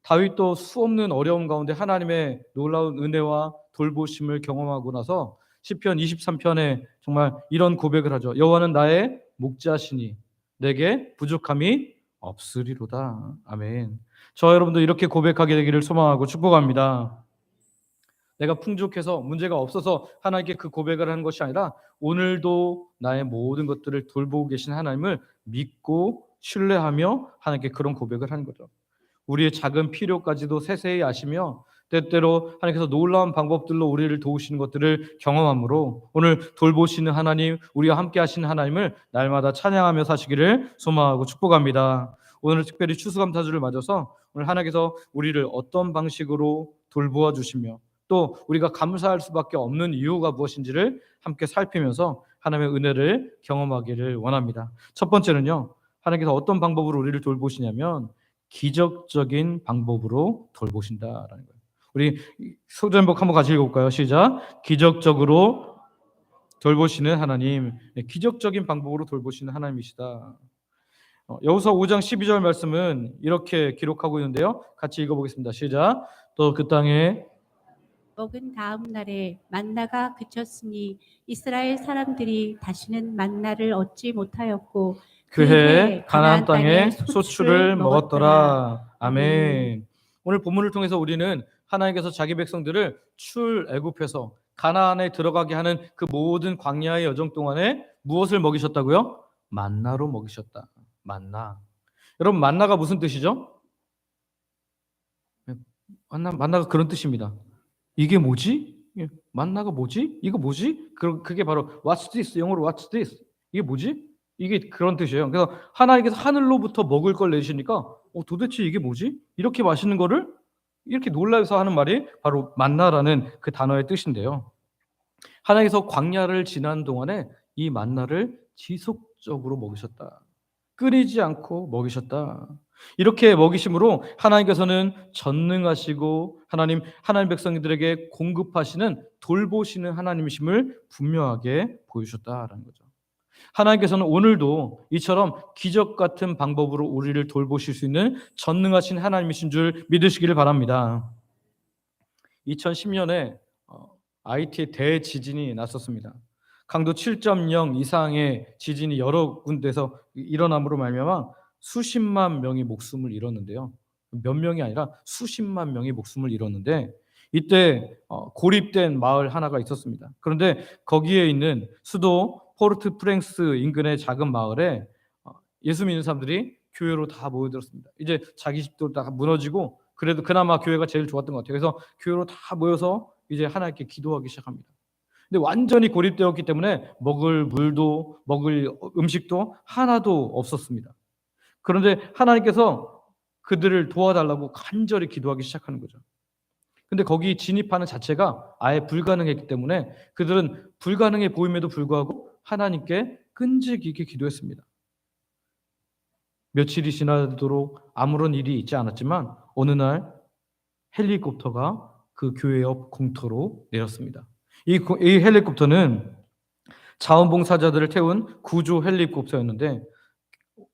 다윗도 수없는 어려움 가운데 하나님의 놀라운 은혜와 돌보심을 경험하고 나서 시편 23편에 정말 이런 고백을 하죠. 여호와는 나의 목자시니 내게 부족함이 없으리로다. 아멘. 저 여러분도 이렇게 고백하게 되기를 소망하고 축복합니다. 내가 풍족해서 문제가 없어서 하나님께 그 고백을 하는 것이 아니라 오늘도 나의 모든 것들을 돌보고 계신 하나님을 믿고 신뢰하며 하나님께 그런 고백을 하는 거죠. 우리의 작은 필요까지도 세세히 아시며 때때로 하나님께서 놀라운 방법들로 우리를 도우시는 것들을 경험함으로 오늘 돌보시는 하나님, 우리와 함께 하시는 하나님을 날마다 찬양하며 사시기를 소망하고 축복합니다. 오늘 특별히 추수감사주를 맞아서 오늘 하나님께서 우리를 어떤 방식으로 돌보아 주시며 또 우리가 감사할 수밖에 없는 이유가 무엇인지를 함께 살피면서 하나님의 은혜를 경험하기를 원합니다. 첫 번째는요, 하나님께서 어떤 방법으로 우리를 돌보시냐면 기적적인 방법으로 돌보신다라는 거예요. 우리 소전복 한번 같이 읽어볼까요? 시작. 기적적으로 돌보시는 하나님, 기적적인 방법으로 돌보시는 하나님이시다. 여호수아 5장 12절 말씀은 이렇게 기록하고 있는데요. 같이 읽어보겠습니다. 시작. 또 그 땅에 먹은 다음 날에 만나가 그쳤으니 이스라엘 사람들이 다시는 만나를 얻지 못하였고 그해 가나안 땅에 소출을 먹었더라. 아멘. 오늘 본문을 통해서 우리는 하나님께서 자기 백성들을 출애굽해서 가나안에 들어가게 하는 그 모든 광야의 여정 동안에 무엇을 먹이셨다고요? 만나로 먹이셨다. 만나. 여러분, 만나가 무슨 뜻이죠? 만나가 그런 뜻입니다. 이게 뭐지? 만나가 뭐지? 이거 뭐지? 그게 바로 What's this? 영어로 What's this? 이게 뭐지? 이게 그런 뜻이에요. 그래서 하나님께서 하늘로부터 먹을 걸 내시니까 도대체 이게 뭐지? 이렇게 맛있는 거를 이렇게 놀라서 하는 말이 바로 만나라는 그 단어의 뜻인데요. 하나님께서 광야를 지난 동안에 이 만나를 지속적으로 먹이셨다. 끊이지 않고 먹이셨다. 이렇게 먹이심으로 하나님께서는 전능하시고 하나님 백성들에게 공급하시는 돌보시는 하나님이심을 분명하게 보여주셨다라는 거죠. 하나님께서는 오늘도 이처럼 기적 같은 방법으로 우리를 돌보실 수 있는 전능하신 하나님이신 줄 믿으시기를 바랍니다. 2010년에 IT에 대지진이 났었습니다. 강도 7.0 이상의 지진이 여러 군데서 일어남으로 말미암아 수십만 명이 목숨을 잃었는데요. 몇 명이 아니라 수십만 명이 목숨을 잃었는데 이때 고립된 마을 하나가 있었습니다. 그런데 거기에 있는 수도 포르트 프랭스 인근의 작은 마을에 예수 믿는 사람들이 교회로 다 모여들었습니다. 이제 자기 집도 다 무너지고 그래도 그나마 교회가 제일 좋았던 것 같아요. 그래서 교회로 다 모여서 이제 하나님께 기도하기 시작합니다. 근데 완전히 고립되었기 때문에 먹을 물도 먹을 음식도 하나도 없었습니다. 그런데 하나님께서 그들을 도와달라고 간절히 기도하기 시작하는 거죠. 근데 거기 진입하는 자체가 아예 불가능했기 때문에 그들은 불가능해 보임에도 불구하고 하나님께 끈질기게 기도했습니다. 며칠이 지나도록 아무런 일이 있지 않았지만 어느 날 헬리콥터가 그 교회 옆 공터로 내렸습니다. 이 헬리콥터는 자원봉사자들을 태운 구조 헬리콥터였는데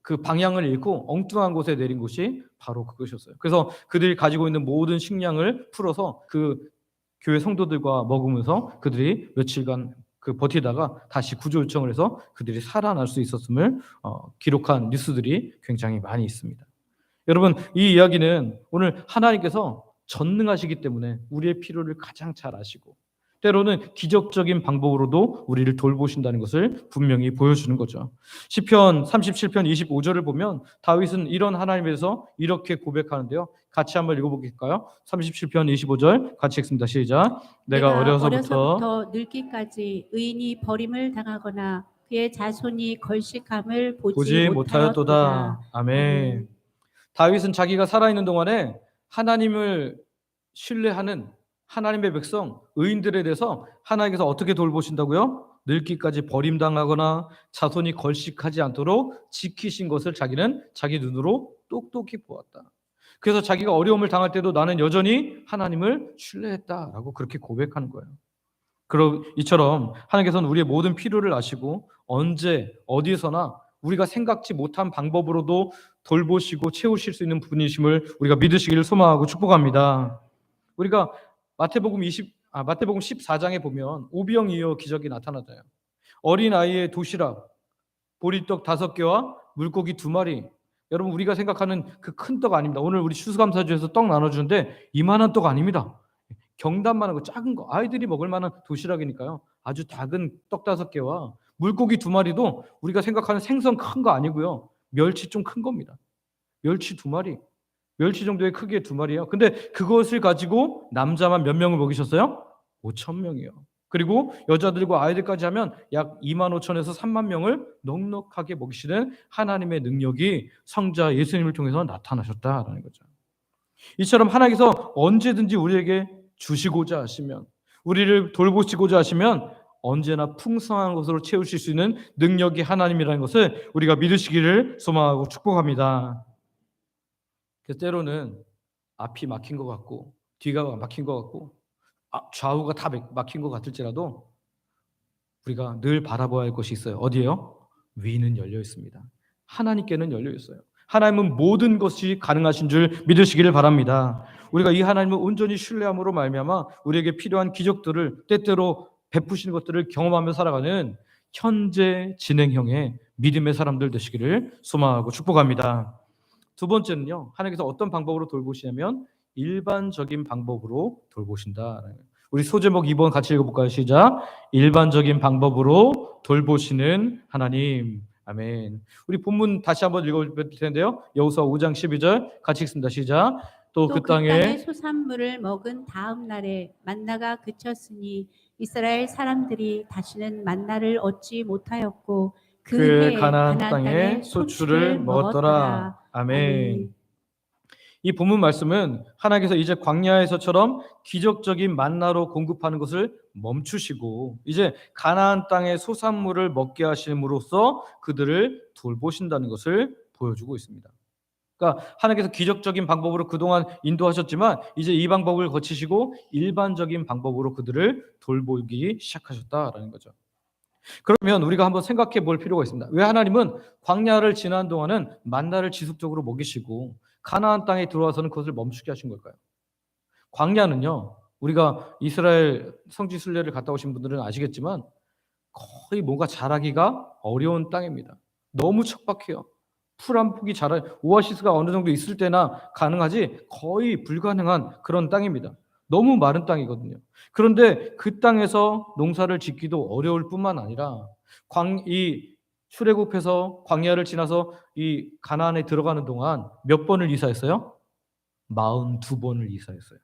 그 방향을 잃고 엉뚱한 곳에 내린 곳이 바로 그것이었어요. 그래서 그들이 가지고 있는 모든 식량을 풀어서 그 교회 성도들과 먹으면서 그들이 며칠간 버티다가 다시 구조 요청을 해서 그들이 살아날 수 있었음을 기록한 뉴스들이 굉장히 많이 있습니다. 여러분, 이 이야기는 오늘 하나님께서 전능하시기 때문에 우리의 필요를 가장 잘 아시고 때로는 기적적인 방법으로도 우리를 돌보신다는 것을 분명히 보여주는 거죠. 시편 37편 25절을 보면 다윗은 이런 하나님에 대해서 이렇게 고백하는데요. 같이 한번 읽어볼까요? 37편 25절 같이 읽습니다. 시작. 내가 어려서부터 늙기까지 의인이 버림을 당하거나 그의 자손이 걸식함을 보지 보지 못하였도다. 못하였도다. 아멘. 다윗은 자기가 살아있는 동안에 하나님을 신뢰하는 하나님의 백성, 의인들에 대해서 하나님께서 어떻게 돌보신다고요? 늙기까지 버림당하거나 자손이 걸식하지 않도록 지키신 것을 자기는 자기 눈으로 똑똑히 보았다. 그래서 자기가 어려움을 당할 때도 나는 여전히 하나님을 신뢰했다라고 그렇게 고백하는 거예요. 이처럼 하나님께서는 우리의 모든 필요를 아시고 언제 어디서나 우리가 생각지 못한 방법으로도 돌보시고 채우실 수 있는 분이심을 우리가 믿으시기를 소망하고 축복합니다. 우리가 마태복음 14장에 보면 오병이어 기적이 나타나잖아요. 어린아이의 도시락, 보리떡 5개와 물고기 2마리. 여러분, 우리가 생각하는 그 큰 떡 아닙니다. 오늘 우리 추수감사주에서 떡 나눠주는데 이만한 떡 아닙니다. 경단만한 거, 작은 거, 아이들이 먹을 만한 도시락이니까요. 아주 작은 떡 5개와 물고기 2마리도 우리가 생각하는 생선 큰 거 아니고요. 멸치 좀 큰 겁니다. 멸치 2마리. 멸치 정도의 크기의 2마리예요. 근데 그것을 가지고 남자만 몇 명을 먹이셨어요? 5,000명이요. 그리고 여자들과 아이들까지 하면 약 25,000에서 3만 명을 넉넉하게 먹이시는 하나님의 능력이 성자 예수님을 통해서 나타나셨다라는 거죠. 이처럼 하나님께서 언제든지 우리에게 주시고자 하시면, 우리를 돌보시고자 하시면 언제나 풍성한 것으로 채우실 수 있는 능력이 하나님이라는 것을 우리가 믿으시기를 소망하고 축복합니다. 그래서 때로는 앞이 막힌 것 같고 뒤가 막힌 것 같고 좌우가 다 막힌 것 같을지라도 우리가 늘 바라봐야 할 것이 있어요. 어디예요? 위는 열려 있습니다. 하나님께는 열려 있어요. 하나님은 모든 것이 가능하신 줄 믿으시기를 바랍니다. 우리가 이 하나님을 온전히 신뢰함으로 말미암아 우리에게 필요한 기적들을 때때로 베푸시는 것들을 경험하며 살아가는 현재 진행형의 믿음의 사람들 되시기를 소망하고 축복합니다. 두 번째는요, 하나님께서 어떤 방법으로 돌보시냐면 일반적인 방법으로 돌보신다. 우리 소제목 2번 같이 읽어볼까요? 시작. 일반적인 방법으로 돌보시는 하나님. 아멘. 우리 본문 다시 한번 읽어볼 텐데요. 여호수아 5장 12절 같이 읽습니다. 시작. 또 그 땅에 소산물을 먹은 다음 날에 만나가 그쳤으니 이스라엘 사람들이 다시는 만나를 얻지 못하였고 그 그해 가나안 땅에 소출을 먹었더라. 아멘. 이 본문 말씀은 하나님께서 이제 광야에서처럼 기적적인 만나로 공급하는 것을 멈추시고 이제 가나안 땅의 소산물을 먹게 하심으로써 그들을 돌보신다는 것을 보여주고 있습니다. 그러니까 하나님께서 기적적인 방법으로 그동안 인도하셨지만 이제 이 방법을 거치시고 일반적인 방법으로 그들을 돌보기 시작하셨다라는 거죠. 그러면 우리가 한번 생각해 볼 필요가 있습니다. 왜 하나님은 광야를 지난 동안은 만나를 지속적으로 먹이시고 가나안 땅에 들어와서는 그것을 멈추게 하신 걸까요? 광야는요, 우리가 이스라엘 성지 순례를 갔다 오신 분들은 아시겠지만 거의 뭔가 자라기가 어려운 땅입니다. 너무 척박해요. 풀 한 폭이 자라, 오아시스가 어느 정도 있을 때나 가능하지 거의 불가능한 그런 땅입니다. 너무 마른 땅이거든요. 그런데 그 땅에서 농사를 짓기도 어려울 뿐만 아니라 이 출애굽해서 광야를 지나서 이 가나안에 들어가는 동안 몇 번을 이사했어요? 42번을 이사했어요.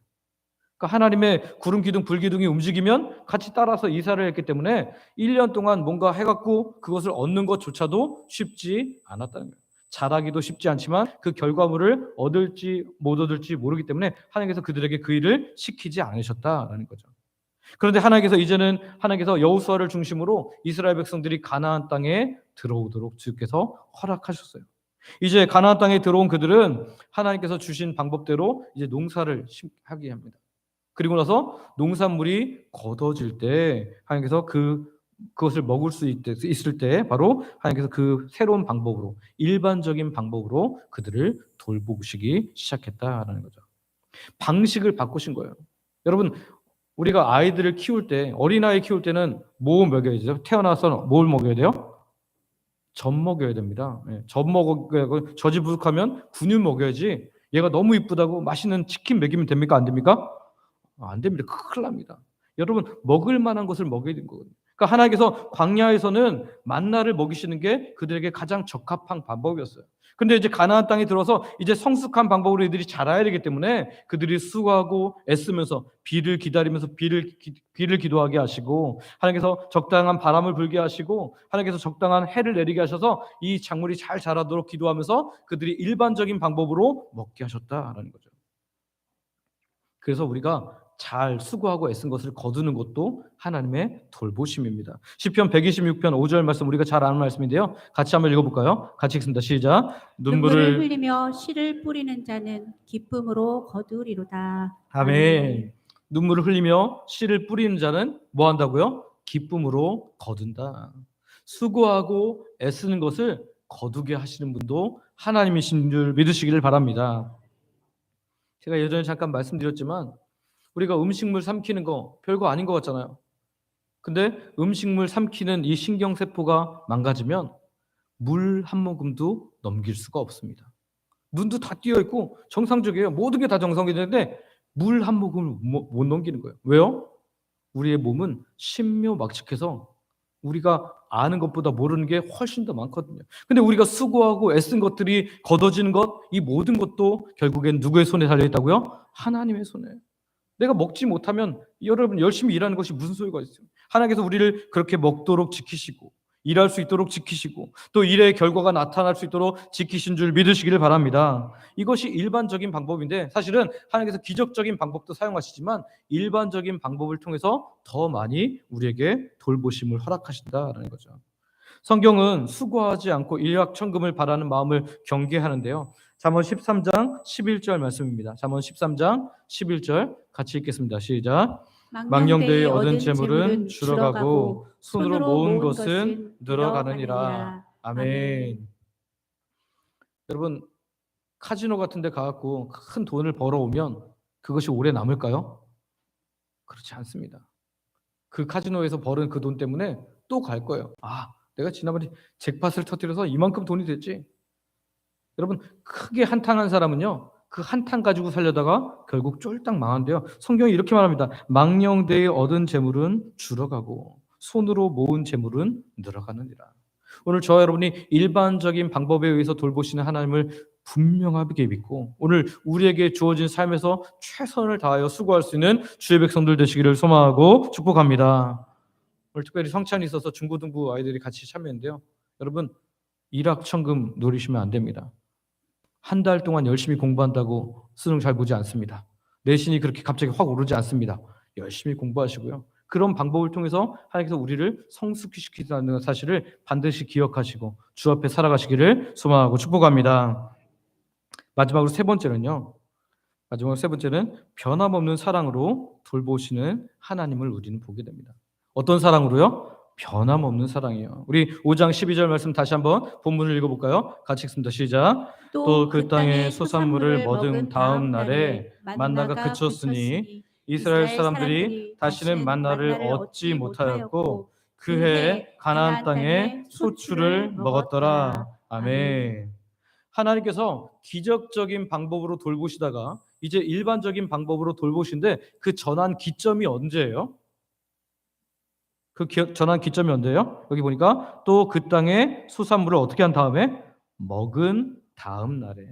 그러니까 하나님의 구름 기둥 불 기둥이 움직이면 같이 따라서 이사를 했기 때문에 1년 동안 뭔가 해갖고 그것을 얻는 것조차도 쉽지 않았다는 거예요. 자라기도 쉽지 않지만 그 결과물을 얻을지 못 얻을지 모르기 때문에 하나님께서 그들에게 그 일을 시키지 않으셨다라는 거죠. 그런데 하나님께서 여호수아를 중심으로 이스라엘 백성들이 가나안 땅에 들어오도록 주께서 허락하셨어요. 이제 가나안 땅에 들어온 그들은 하나님께서 주신 방법대로 이제 농사를 하게 합니다. 그리고 나서 농산물이 걷어질 때 하나님께서 그것을 먹을 수 있을 때 바로 하나님께서 그 새로운 방법으로 일반적인 방법으로 그들을 돌보시기 시작했다라는 거죠. 방식을 바꾸신 거예요. 여러분, 우리가 아이들을 키울 때, 어린아이 키울 때는 뭐 먹여야죠? 태어나서 뭘 먹여야 돼요? 젖 먹여야 됩니다. 젖 먹여야 하고, 젖이 부족하면 분유 먹여야지. 얘가 너무 이쁘다고 맛있는 치킨 먹이면 됩니까? 안 됩니까? 안 됩니다. 큰일 납니다. 여러분, 먹을 만한 것을 먹여야 되는 거거든요. 그러니까 하나님께서 광야에서는 만나를 먹이시는 게 그들에게 가장 적합한 방법이었어요. 근데 이제 가나안 땅에 들어서 이제 성숙한 방법으로 이들이 자라야 되기 때문에 그들이 수고하고 애쓰면서 비를 기다리면서 비를 기도하게 하시고 하나님께서 적당한 바람을 불게 하시고 하나님께서 적당한 해를 내리게 하셔서 이 작물이 잘 자라도록 기도하면서 그들이 일반적인 방법으로 먹게 하셨다라는 거죠. 그래서 우리가 잘 수고하고 애쓴 것을 거두는 것도 하나님의 돌보심입니다. 시편 126편 5절 말씀 우리가 잘 아는 말씀인데요. 같이 한번 읽어볼까요? 같이 읽습니다. 시작. 눈물을 흘리며 씨를 뿌리는 자는 기쁨으로 거두리로다. 아멘. 눈물을 흘리며 씨를 뿌리는 자는 뭐 한다고요? 기쁨으로 거둔다. 수고하고 애쓰는 것을 거두게 하시는 분도 하나님이신 줄 믿으시기를 바랍니다. 제가 예전에 잠깐 말씀드렸지만 우리가 음식물 삼키는 거 별거 아닌 것 같잖아요. 근데 음식물 삼키는 이 신경세포가 망가지면 물 한 모금도 넘길 수가 없습니다. 눈도 다 띄어있고 정상적이에요. 모든 게 다 정상적인데 물 한 모금을 못 넘기는 거예요. 왜요? 우리의 몸은 신묘막측해서 우리가 아는 것보다 모르는 게 훨씬 더 많거든요. 근데 우리가 수고하고 애쓴 것들이 걷어지는 것, 이 모든 것도 결국엔 누구의 손에 달려있다고요? 하나님의 손에. 내가 먹지 못하면 여러분 열심히 일하는 것이 무슨 소용가 있어요? 하나님께서 우리를 그렇게 먹도록 지키시고 일할 수 있도록 지키시고 또 일의 결과가 나타날 수 있도록 지키신 줄 믿으시기를 바랍니다. 이것이 일반적인 방법인데 사실은 하나님께서 기적적인 방법도 사용하시지만 일반적인 방법을 통해서 더 많이 우리에게 돌보심을 허락하신다라는 거죠. 성경은 수고하지 않고 일확천금을 바라는 마음을 경계하는데요. 잠언 13장 11절 말씀입니다. 잠언 13장 11절 같이 읽겠습니다. 시작. 망령되이 얻은 재물은 줄어가고 손으로 모은 것은 늘어가느니라. 아멘. 여러분, 카지노 같은 데 가갖고 큰 돈을 벌어오면 그것이 오래 남을까요? 그렇지 않습니다. 그 카지노에서 벌은 그 돈 때문에 또 갈 거예요. 아, 내가 지난번에 잭팟을 터뜨려서 이만큼 돈이 됐지. 여러분, 크게 한탄한 사람은요, 그 한탄 가지고 살려다가 결국 쫄딱 망한대요. 성경이 이렇게 말합니다. 망령되이 얻은 재물은 줄어가고 손으로 모은 재물은 늘어가느니라. 오늘 저와 여러분이 일반적인 방법에 의해서 돌보시는 하나님을 분명하게 믿고 오늘 우리에게 주어진 삶에서 최선을 다하여 수고할 수 있는 주의 백성들 되시기를 소망하고 축복합니다. 오늘 특별히 성찬이 있어서 중고등부 아이들이 같이 참여했는데요. 여러분, 일확천금 노리시면 안 됩니다. 한 달 동안 열심히 공부한다고 수능 잘 보지 않습니다. 내신이 그렇게 갑자기 확 오르지 않습니다. 열심히 공부하시고요. 그런 방법을 통해서 하나님께서 우리를 성숙시키는 사실을 반드시 기억하시고 주 앞에 살아가시기를 소망하고 축복합니다. 마지막으로 세 번째는 변함없는 사랑으로 돌보시는 하나님을 우리는 보게 됩니다. 어떤 사랑으로요? 변함없는 사랑이에요. 우리 5장 12절 말씀 다시 한번 본문을 읽어볼까요? 같이 읽습니다. 시작. 또 그 땅에 소산물을 먹은 다음 날에 만나가 그쳤으니 이스라엘 사람들이 다시는 만나를 얻지 못하였고 그 해에 가나안 땅에 소출을 먹었더라. 아멘. 하나님께서 기적적인 방법으로 돌보시다가 이제 일반적인 방법으로 돌보신데 그 전환 기점이 언제예요? 전환 기점이 언제예요? 여기 보니까 또 그 땅에 소산물을 어떻게 한 다음에 먹은 다음 날에.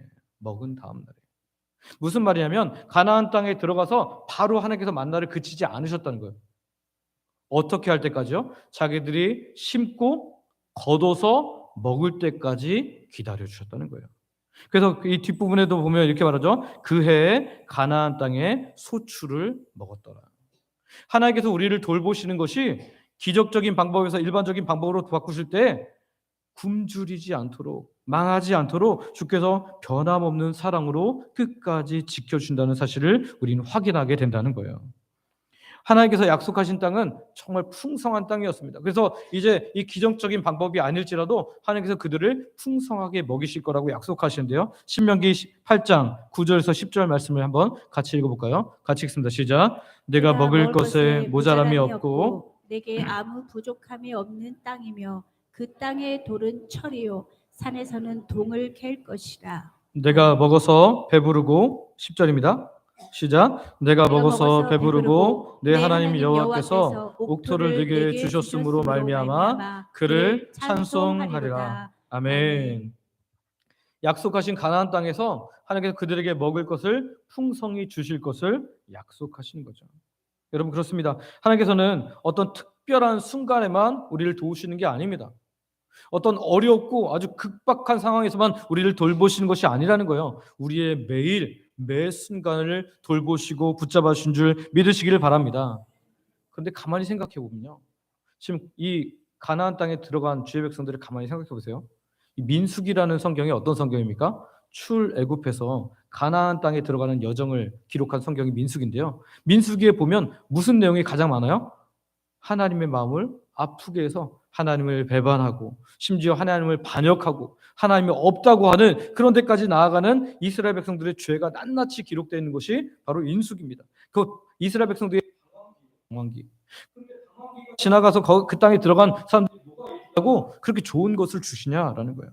무슨 말이냐면 가나안 땅에 들어가서 바로 하나님께서 만나를 그치지 않으셨다는 거예요. 어떻게 할 때까지요? 자기들이 심고 걷어서 먹을 때까지 기다려 주셨다는 거예요. 그래서 이 뒷부분에도 보면 이렇게 말하죠. 그 해에 가나안 땅에 소출을 먹었더라. 하나님께서 우리를 돌보시는 것이 기적적인 방법에서 일반적인 방법으로 바꾸실 때 굶주리지 않도록, 망하지 않도록 주께서 변함없는 사랑으로 끝까지 지켜준다는 사실을 우리는 확인하게 된다는 거예요. 하나님께서 약속하신 땅은 정말 풍성한 땅이었습니다. 그래서 이제 이 기적적인 방법이 아닐지라도 하나님께서 그들을 풍성하게 먹이실 거라고 약속하시는데요. 신명기 8장 9절에서 10절 말씀을 한번 같이 읽어볼까요? 같이 읽습니다. 시작. 내가 먹을 것에 모자람이 없고 내게 아무 부족함이 없는 땅이며 그 땅의 돌은 철이요 산에서는 동을 캘 것이라. 내가 먹어서 배부르고 10절입니다. 시작. 내가 먹어서 배부르고 내 하나님 여호와께서 옥토를 내게 주셨으므로 말미암아 그를 찬송하리라. 아멘. 약속하신 가나안 땅에서 하나님께서 그들에게 먹을 것을 풍성히 주실 것을 약속하신 거죠. 여러분, 그렇습니다. 하나님께서는 어떤 특별한 순간에만 우리를 도우시는 게 아닙니다. 어떤 어렵고 아주 극박한 상황에서만 우리를 돌보시는 것이 아니라는 거예요. 우리의 매 순간을 돌보시고 붙잡아 주신 줄 믿으시기를 바랍니다. 그런데 가만히 생각해 보면요. 지금 이 가나안 땅에 들어간 주의 백성들을 가만히 생각해 보세요. 이 민수기라는 성경이 어떤 성경입니까? 출애굽해서 가나안 땅에 들어가는 여정을 기록한 성경이 민수기인데요. 민수기에 보면 무슨 내용이 가장 많아요? 하나님의 마음을 아프게 해서 하나님을 배반하고 심지어 하나님을 반역하고 하나님이 없다고 하는 그런 데까지 나아가는 이스라엘 백성들의 죄가 낱낱이 기록되어 있는 것이 바로 민수기입니다. 그 이스라엘 백성들의 방황기. 지나가서 그 땅에 들어간 사람들이 뭐라고 그렇게 좋은 것을 주시냐라는 거예요.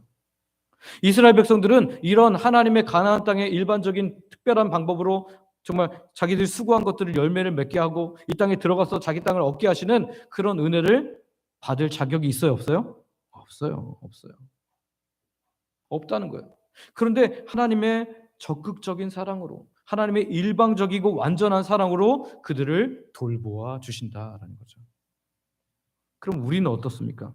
이스라엘 백성들은 이런 하나님의 가나안 땅의 일반적인 특별한 방법으로 정말 자기들이 수고한 것들을 열매를 맺게 하고 이 땅에 들어가서 자기 땅을 얻게 하시는 그런 은혜를 받을 자격이 있어요, 없어요? 없어요. 없다는 거예요. 그런데 하나님의 적극적인 사랑으로, 하나님의 일방적이고 완전한 사랑으로 그들을 돌보아 주신다라는 거죠. 그럼 우리는 어떻습니까?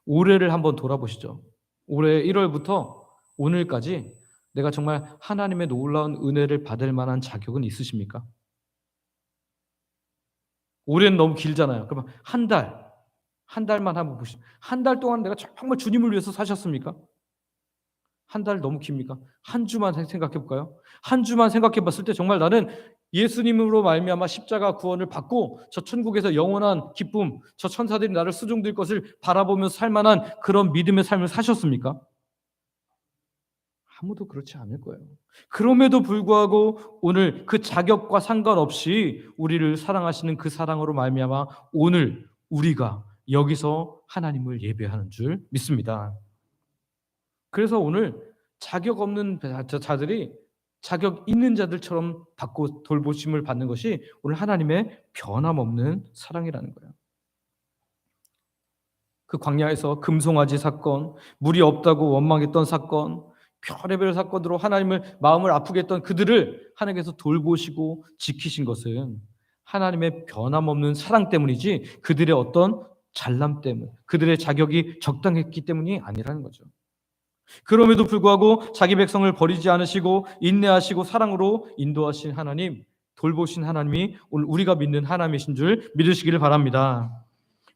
올해를 한번 돌아보시죠. 올해 1월부터 오늘까지 내가 정말 하나님의 놀라운 은혜를 받을 만한 자격은 있으십니까? 올해는 너무 길잖아요. 그러면 한 달만 한번 보시죠. 한 달 동안 내가 정말 주님을 위해서 사셨습니까? 한 달 너무 깁니까? 한 주만 생각해 볼까요? 한 주만 생각해 봤을 때 정말 나는 예수님으로 말미암아 십자가 구원을 받고 저 천국에서 영원한 기쁨, 저 천사들이 나를 수종될 것을 바라보면서 살 만한 그런 믿음의 삶을 사셨습니까? 아무도 그렇지 않을 거예요. 그럼에도 불구하고 오늘 그 자격과 상관없이 우리를 사랑하시는 그 사랑으로 말미암아 오늘 우리가 여기서 하나님을 예배하는 줄 믿습니다. 그래서 오늘 자격 없는 자들이 자격 있는 자들처럼 받고 돌보심을 받는 것이 오늘 하나님의 변함없는 사랑이라는 거예요. 그 광야에서 금송아지 사건, 물이 없다고 원망했던 사건, 별의별 사건으로 하나님을 마음을 아프게 했던 그들을 하나님께서 돌보시고 지키신 것은 하나님의 변함없는 사랑 때문이지 그들의 어떤 잘남 때문, 그들의 자격이 적당했기 때문이 아니라는 거죠. 그럼에도 불구하고 자기 백성을 버리지 않으시고 인내하시고 사랑으로 인도하신 하나님, 돌보신 하나님이 오늘 우리가 믿는 하나님이신 줄 믿으시기를 바랍니다.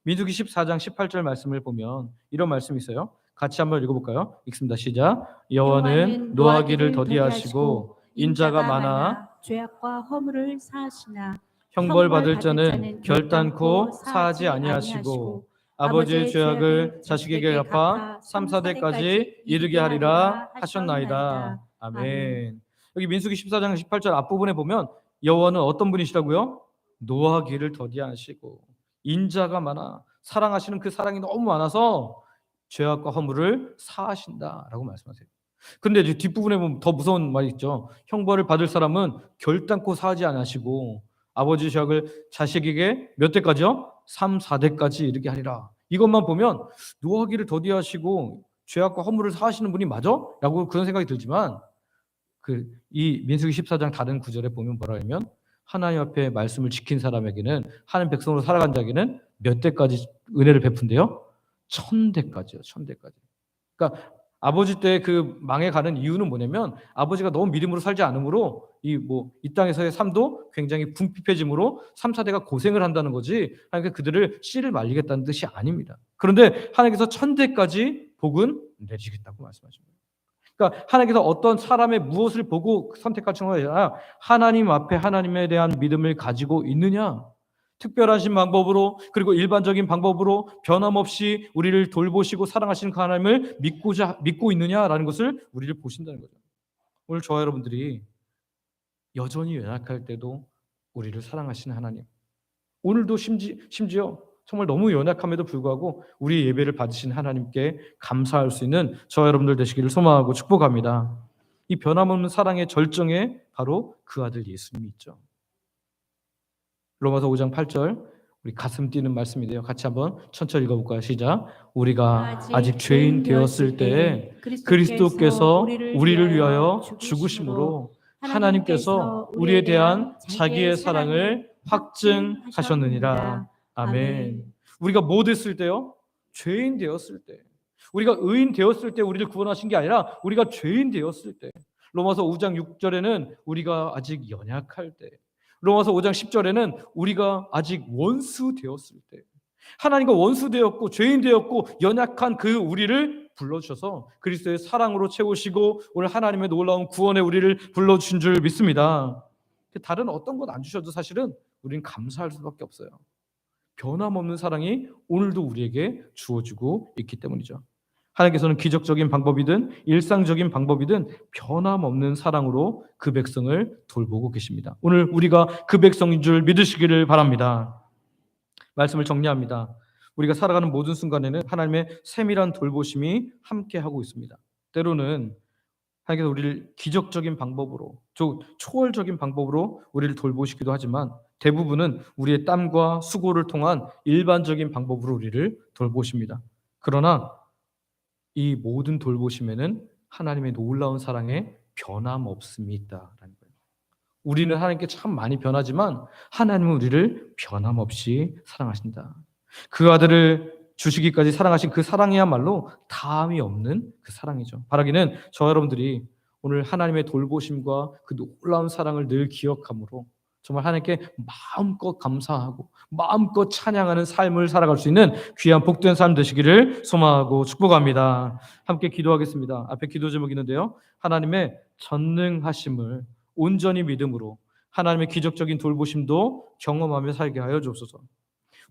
민수기 14장 18절 말씀을 보면 이런 말씀이 있어요. 같이 한번 읽어볼까요? 읽습니다. 시작. 여호와는 노하기를 더디하시고 인자가 많아 죄악과 허물을 사하시나 형벌 받을 자는 결단코 사하지 아니하시고 아버지의 죄악을 자식에게 갚아 3, 4대까지 이르게 하리라 하셨나이다. 아멘. 여기 민수기 14장 18절 앞부분에 보면 여호와는 어떤 분이시라고요? 노하기를 더디하시고 인자가 많아 사랑하시는 그 사랑이 너무 많아서 죄악과 허물을 사하신다라고 말씀하세요. 근데 이제 뒷부분에 보면 더 무서운 말이 있죠. 형벌을 받을 사람은 결단코 사하지 않으시고 아버지 죄악을 자식에게 몇 대까지요? 3, 4대까지 이르게 하리라. 이것만 보면 노하기를 더디하시고 죄악과 허물을 사하시는 분이 맞아? 라고 그런 생각이 들지만 이 민수기 14장 다른 구절에 보면 뭐라 하냐면 하나님 앞에 말씀을 지킨 사람에게는 하나님 백성으로 살아간 자에게는 몇 대까지 은혜를 베푼대요? 1000대까지요. 1000대까지. 그러니까 아버지 때 그 망해 가는 이유는 뭐냐면 아버지가 너무 믿음으로 살지 않으므로 이 땅에서의 삶도 굉장히 궁핍해짐으로 3, 4대가 고생을 한다는 거지 하나님께서 그들을 씨를 말리겠다는 뜻이 아닙니다. 그런데 하나님께서 1000대까지 복은 내리시겠다고 말씀하십니다. 그러니까 하나님께서 어떤 사람의 무엇을 보고 선택하시는 것이 아니라 하나님 앞에 하나님에 대한 믿음을 가지고 있느냐, 특별하신 방법으로 그리고 일반적인 방법으로 변함없이 우리를 돌보시고 사랑하시는 그 하나님을 믿고 있느냐라는 것을 우리를 보신다는 거죠. 오늘 저와 여러분들이 여전히 연약할 때도 우리를 사랑하시는 하나님, 오늘도 심지어 정말 너무 연약함에도 불구하고 우리의 예배를 받으신 하나님께 감사할 수 있는 저와 여러분들 되시기를 소망하고 축복합니다. 이 변함없는 사랑의 절정에 바로 그 아들 예수님이 있죠. 로마서 5장 8절 우리 가슴 뛰는 말씀인데요. 같이 한번 천천히 읽어볼까요? 시작. 우리가 아직 죄인 되었을 때에 그리스도께서 우리를 위하여 죽으심으로 하나님께서 우리에 대한 자기의 사랑을 확증하셨느니라. 아멘. 우리가 뭐 됐을 때요? 죄인 되었을 때. 우리가 의인 되었을 때 우리를 구원하신 게 아니라 우리가 죄인 되었을 때. 로마서 5장 6절에는 우리가 아직 연약할 때. 로마서 5장 10절에는 우리가 아직 원수 되었을 때. 하나님과 원수 되었고 죄인 되었고 연약한 그 우리를 불러주셔서 그리스도의 사랑으로 채우시고 오늘 하나님의 놀라운 구원에 우리를 불러주신 줄 믿습니다. 다른 어떤 것 안 주셔도 사실은 우리는 감사할 수밖에 없어요. 변함없는 사랑이 오늘도 우리에게 주어지고 있기 때문이죠. 하나님께서는 기적적인 방법이든 일상적인 방법이든 변함없는 사랑으로 그 백성을 돌보고 계십니다. 오늘 우리가 그 백성인 줄 믿으시기를 바랍니다. 말씀을 정리합니다. 우리가 살아가는 모든 순간에는 하나님의 세밀한 돌보심이 함께하고 있습니다. 때로는 하나님께서 우리를 기적적인 방법으로, 초월적인 방법으로 우리를 돌보시기도 하지만 대부분은 우리의 땀과 수고를 통한 일반적인 방법으로 우리를 돌보십니다. 그러나 이 모든 돌보심에는 하나님의 놀라운 사랑에 변함없음이 있다라는 거예요. 우리는 하나님께 참 많이 변하지만 하나님은 우리를 변함없이 사랑하신다. 그 아들을 주시기까지 사랑하신 그 사랑이야말로 다함이 없는 그 사랑이죠. 바라기는 저 여러분들이 오늘 하나님의 돌보심과 그 놀라운 사랑을 늘 기억함으로 정말 하나님께 마음껏 감사하고 마음껏 찬양하는 삶을 살아갈 수 있는 귀한 복된 삶 되시기를 소망하고 축복합니다. 함께 기도하겠습니다. 앞에 기도 제목이 있는데요. 하나님의 전능하심을 온전히 믿음으로 하나님의 기적적인 돌보심도 경험하며 살게 하여 주옵소서.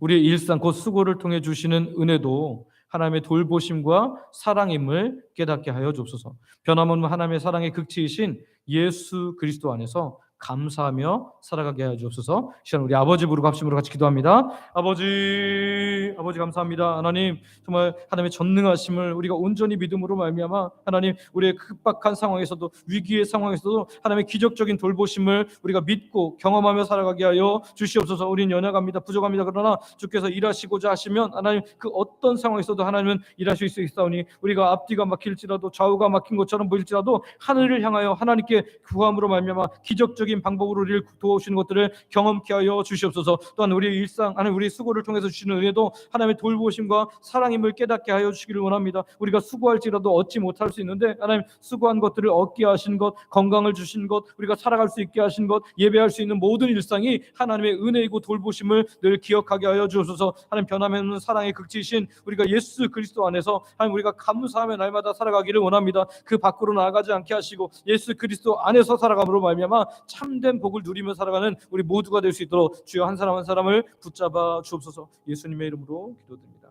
우리의 일상 곧 수고를 통해 주시는 은혜도 하나님의 돌보심과 사랑임을 깨닫게 하여 주옵소서. 변함없는 하나님의 사랑의 극치이신 예수 그리스도 안에서 감사하며 살아가게 하여 주옵소서. 시간 우리 아버지 부르고 합심으로 같이 기도합니다. 아버지 감사합니다. 하나님, 정말 하나님의 전능하심을 우리가 온전히 믿음으로 말미암아 하나님, 우리의 급박한 상황에서도, 위기의 상황에서도 하나님의 기적적인 돌보심을 우리가 믿고 경험하며 살아가게 하여 주시옵소서. 우리는 연약합니다, 부족합니다. 그러나 주께서 일하시고자 하시면 하나님, 그 어떤 상황에서도 하나님은 일하실 수 있사오니, 우리가 앞뒤가 막힐지라도, 좌우가 막힌 것처럼 보일지라도 하늘을 향하여 하나님께 구함으로 말미암아 기적적인 방법으로 우리를 도우시는 것들을 경험케 하여 주시옵소서. 또한 우리의 일상, 하나님, 우리의 수고를 통해서 주시는 은혜도 하나님의 돌보심과 사랑임을 깨닫게 하여 주시기를 원합니다. 우리가 수고할지라도 얻지 못할 수 있는데 하나님, 수고한 것들을 얻게 하신 것, 건강을 주신 것, 우리가 살아갈 수 있게 하신 것, 예배할 수 있는 모든 일상이 하나님의 은혜이고 돌보심을 늘 기억하게 하여 주옵소서. 하나님, 변함없는 사랑의 극치이신 우리가 예수 그리스도 안에서 하나님, 우리가 감사하며 날마다 살아가기를 원합니다. 그 밖으로 나아가지 않게 하시고 예수 그리스도 안에서 살아감으로 말미암아 참된 복을 누리며 살아가는 우리 모두가 될 수 있도록 주여 한 사람 한 사람을 붙잡아 주옵소서. 예수님의 이름으로 기도드립니다.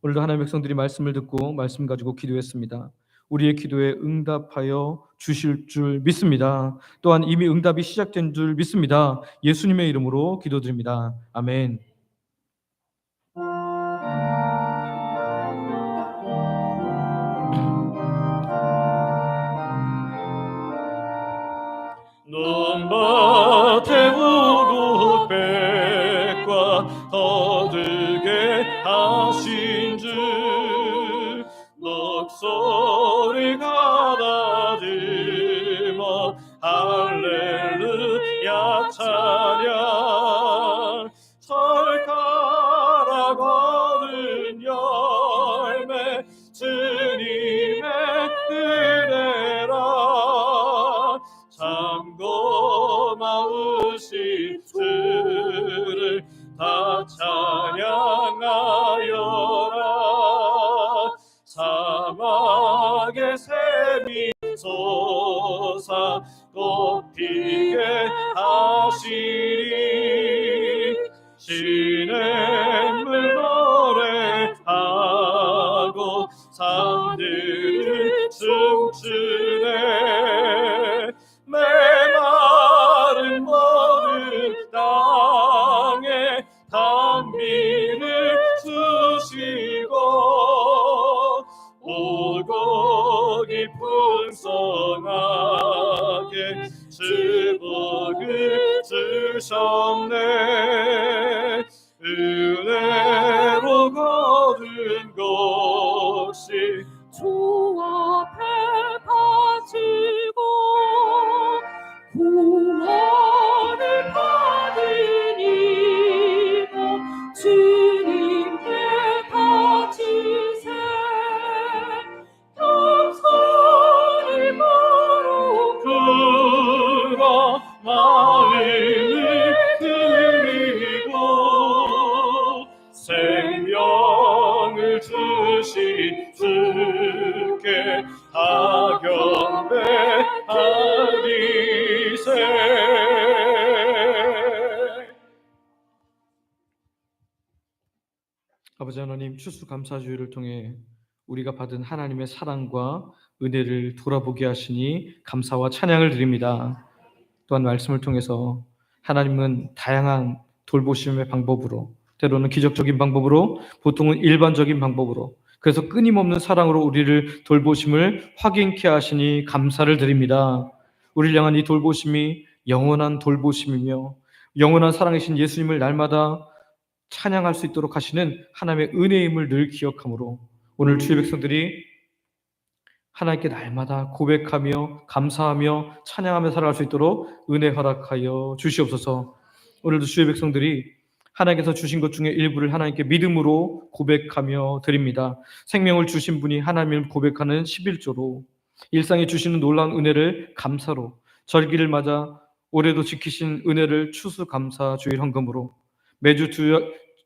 오늘도 하나님의 백성들이 말씀을 듣고 말씀 가지고 기도했습니다. 우리의 기도에 응답하여 주실 줄 믿습니다. 또한 이미 응답이 시작된 줄 믿습니다. 예수님의 이름으로 기도드립니다. 아멘. 논밭에 우국백과 거두게 하신 주 녹소리 가다듬어 할렐루야 찬양 철가락 얻은 열매 주님의 은혜라 참고 마으신 주를 다 찬양하여라. 사막의 샘이 솟아 꽃피게 하시리 시냇물 노래하고 산들을 춤추네 메마른 모든 땅에 단비를 주시고 오고 깊은 성하게 주복을 주셨네 은혜로 거둔 것이 주 앞에 가지고 구원을 받으니고 주님께 바치세 감사를 바로 그러 마음을 드리고 생명을 주신 주께 하경배하리세. 아버지 하나님, 추수감사주의를 통해 우리가 받은 하나님의 사랑과 은혜를 돌아보게 하시니 감사와 찬양을 드립니다. 또한 말씀을 통해서 하나님은 다양한 돌보심의 방법으로, 때로는 기적적인 방법으로, 보통은 일반적인 방법으로, 그래서 끊임없는 사랑으로 우리를 돌보심을 확인케 하시니 감사를 드립니다. 우리를 향한 이 돌보심이 영원한 돌보심이며 영원한 사랑이신 예수님을 날마다 찬양할 수 있도록 하시는 하나님의 은혜임을 늘 기억하므로 오늘 주의 백성들이 하나님께 날마다 고백하며 감사하며 찬양하며 살아갈 수 있도록 은혜 허락하여 주시옵소서. 오늘도 주의 백성들이 하나님께서 주신 것 중에 일부를 하나님께 믿음으로 고백하며 드립니다. 생명을 주신 분이 하나님을 고백하는 11조로, 일상에 주시는 놀라운 은혜를 감사로, 절기를 맞아 올해도 지키신 은혜를 추수감사주일 헌금으로, 매주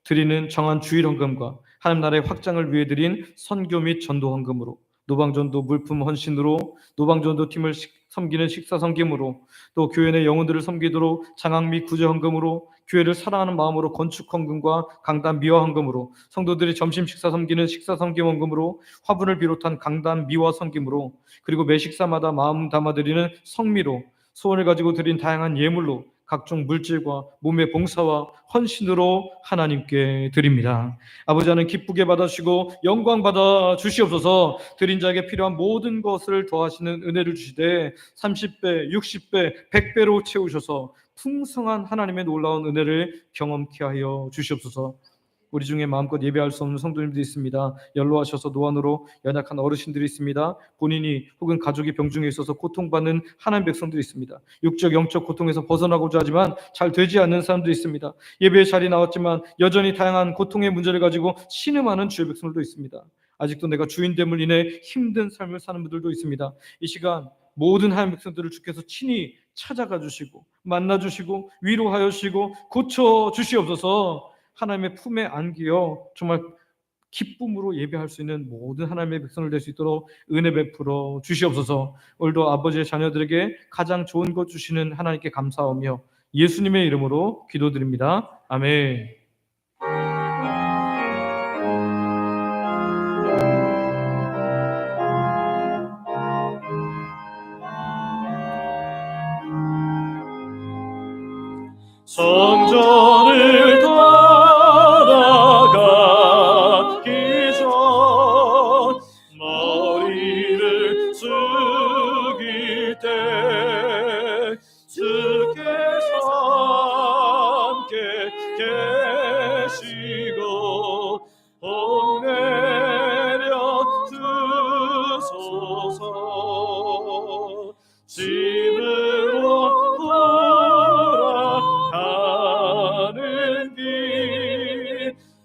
드리는 정한 주일 헌금과 하나님 나라의 확장을 위해 드린 선교 및 전도 헌금으로, 노방전도 물품 헌신으로, 노방전도 팀을 섬기는 식사 섬김으로, 또 교회 내 영혼들을 섬기도록 장학 및 구제 헌금으로, 교회를 사랑하는 마음으로 건축 헌금과 강단 미화 헌금으로, 성도들이 점심 식사 섬기는 식사 섬김 헌금으로, 화분을 비롯한 강단 미화 섬김으로, 그리고 매 식사마다 마음 담아드리는 성미로, 소원을 가지고 드린 다양한 예물로, 각종 물질과 몸의 봉사와 헌신으로 하나님께 드립니다. 아버지 하나님 기쁘게 받아주시고 영광 받아 주시옵소서. 드린 자에게 필요한 모든 것을 더하시는 은혜를 주시되 30배, 60배, 100배로 채우셔서 풍성한 하나님의 놀라운 은혜를 경험케 하여 주시옵소서. 우리 중에 마음껏 예배할 수 없는 성도님들이 있습니다. 연로하셔서 노안으로 연약한 어르신들이 있습니다. 본인이 혹은 가족이 병중에 있어서 고통받는 하나님 백성들이 있습니다. 육적 영적 고통에서 벗어나고자 하지만 잘 되지 않는 사람들이 있습니다. 예배의 자리에 나왔지만 여전히 다양한 고통의 문제를 가지고 신음하는 주의 백성들도 있습니다. 아직도 내가 주인됨을 인해 힘든 삶을 사는 분들도 있습니다. 이 시간 모든 하나님 백성들을 주께서 친히 찾아가 주시고 만나 주시고 위로하여 주시고 고쳐 주시옵소서. 하나님의 품에 안기어 정말 기쁨으로 예배할 수 있는 모든 하나님의 백성을 될 수 있도록 은혜 베풀어 주시옵소서. 오늘도 아버지의 자녀들에게 가장 좋은 것 주시는 하나님께 감사하며 예수님의 이름으로 기도드립니다. 아멘. 성전을 떠나가기 전 머리를 숙일 때 주께서 함께 계시고 복 내려 주소서. 집으로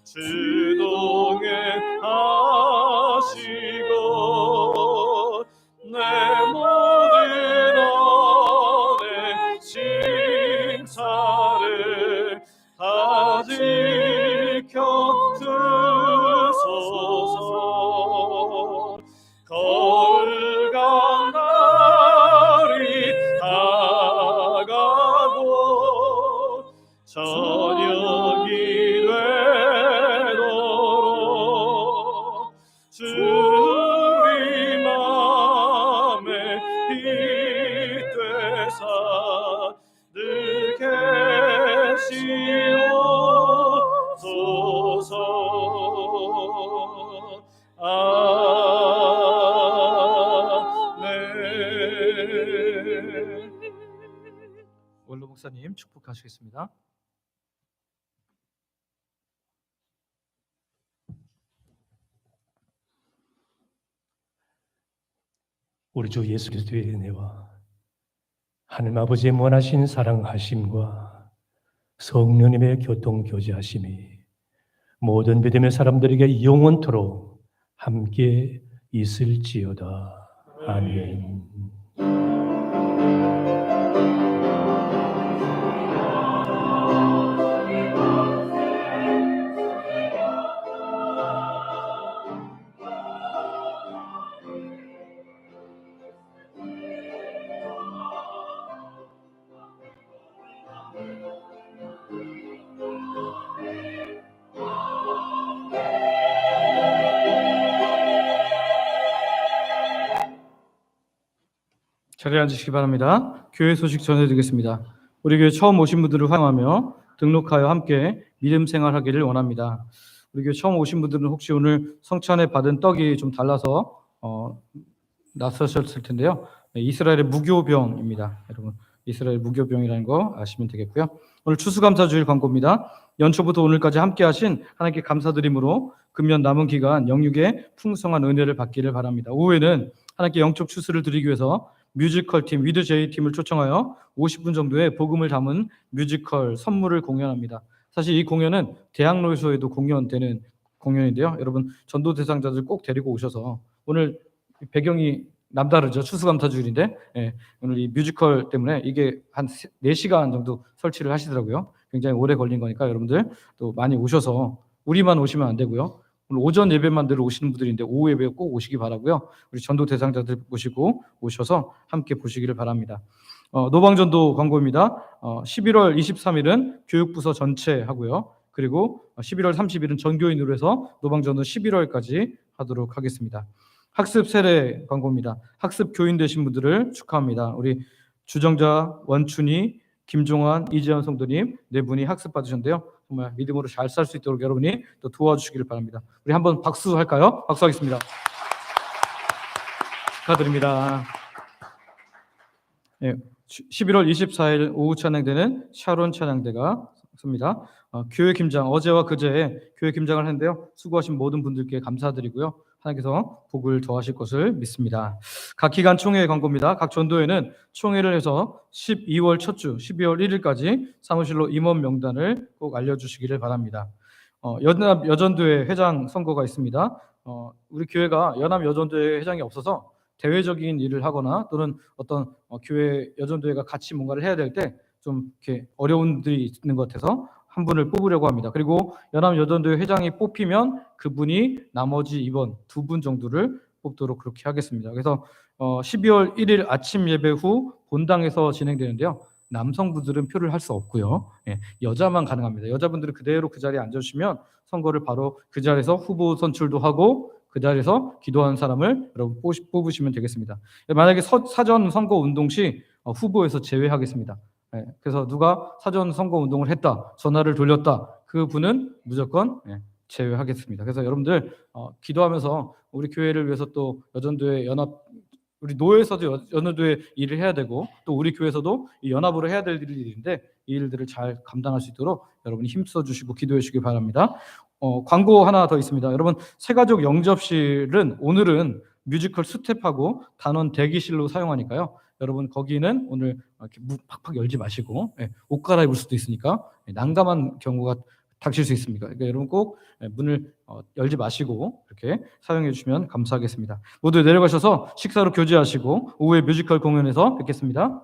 주동에 하시고 내 모든 언의 징사를 다 지켜 주소서. 거울 강날이 다가고 저녁이 주의 맘에 빛되사 늘 계시옵소서. 아멘. 원로 목사님 축복하시겠습니다. 우리 주 예수 그리스도의 은혜와 하나님 아버지의 무한하신 사랑하심과 성령님의 교통교제하심이 모든 믿음의 사람들에게 영원토록 함께 있을지어다. 아멘. 자리에 앉으시기 바랍니다. 교회 소식 전해드리겠습니다. 우리 교회 처음 오신 분들을 환영하며 등록하여 함께 믿음 생활하기를 원합니다. 우리 교회 처음 오신 분들은 혹시 오늘 성찬에 받은 떡이 좀 달라서 낯서셨을 텐데요. 이스라엘의 무교병입니다. 여러분, 이스라엘 무교병이라는 거 아시면 되겠고요. 오늘 추수감사주일 광고입니다. 연초부터 오늘까지 함께 하신 하나님께 감사드림으로 금년 남은 기간 영육의 풍성한 은혜를 받기를 바랍니다. 오후에는 하나님께 영적 추수를 드리기 위해서 뮤지컬 팀, 위드 제이 팀을 초청하여 50분 정도의 복음을 담은 뮤지컬 선물을 공연합니다. 사실 이 공연은 대학로에서도 공연되는 공연인데요. 여러분 전도 대상자들 꼭 데리고 오셔서, 오늘 배경이 남다르죠. 추수감사주일인데 오늘 이 뮤지컬 때문에 이게 한 4시간 정도 설치를 하시더라고요. 굉장히 오래 걸린 거니까 여러분들 또 많이 오셔서, 우리만 오시면 안 되고요. 오늘 오전 예배만 늘 오시는 분들인데 오후 예배 꼭 오시기 바라고요. 우리 전도 대상자들 모시고 오셔서 함께 보시기를 바랍니다. 노방전도 광고입니다. 11월 23일은 교육부서 전체 하고요. 그리고 11월 30일은 전교인으로 해서 노방전도 11월까지 하도록 하겠습니다. 학습 세례 광고입니다. 학습 교인 되신 분들을 축하합니다. 우리 주정자, 원춘이, 김종환, 이재현 성도님 네 분이 학습 받으셨는데요. 정말 믿음으로 잘 살 수 있도록 여러분이 또 도와주시기를 바랍니다. 우리 한번 박수 할까요? 박수하겠습니다. 축하드립니다. 예, 11월 24일 오후 찬양대는 샤론 찬양대가 섭니다. 교회 김장, 어제와 그제 교회 김장을 했는데요. 수고하신 모든 분들께 감사드리고요. 하나님께서 복을 더하실 것을 믿습니다. 각 기간 총회 광고입니다. 각 전도회는 총회를 해서 12월 첫 주, 12월 1일까지 사무실로 임원 명단을 꼭 알려주시기를 바랍니다. 연합 여전도회 회장 선거가 있습니다. 우리 교회가 연합 여전도회 회장이 없어서 대외적인 일을 하거나 또는 어떤 교회 여전도회가 같이 뭔가를 해야 될 때 좀 이렇게 어려운 일이 있는 것 같아서 한 분을 뽑으려고 합니다. 그리고 연합 여전도회 회장이 뽑히면 그분이 나머지 이번 두 분 정도를 뽑도록 그렇게 하겠습니다. 그래서 12월 1일 아침 예배 후 본당에서 진행되는데요. 남성분들은 표를 할 수 없고요. 예, 여자만 가능합니다. 여자분들은 그대로 그 자리에 앉으시면 선거를 바로 그 자리에서 후보 선출도 하고 그 자리에서 기도하는 사람을 여러분 뽑으시면 되겠습니다. 만약에 사전 선거 운동 시 후보에서 제외하겠습니다. 예, 그래서 누가 사전 선거 운동을 했다, 전화를 돌렸다, 그 분은 무조건 제외하겠습니다. 그래서 여러분들 기도하면서 우리 교회를 위해서 또 여전도회 연합, 우리 노회에서도 여전도회 일을 해야 되고 또 우리 교회에서도 이 연합으로 해야 될 일인데 이 일들을 잘 감당할 수 있도록 여러분이 힘써 주시고 기도해 주시기 바랍니다. 광고 하나 더 있습니다. 여러분, 새가족 영접실은 오늘은 뮤지컬 스텝하고 단원 대기실로 사용하니까요. 여러분 거기는 오늘 이렇게 팍팍 열지 마시고 옷 갈아입을 수도 있으니까 난감한 경우가 닥칠 수 있습니다. 그러니까 여러분 꼭 문을 열지 마시고 이렇게 사용해 주시면 감사하겠습니다. 모두 내려가셔서 식사로 교제하시고 오후에 뮤지컬 공연에서 뵙겠습니다.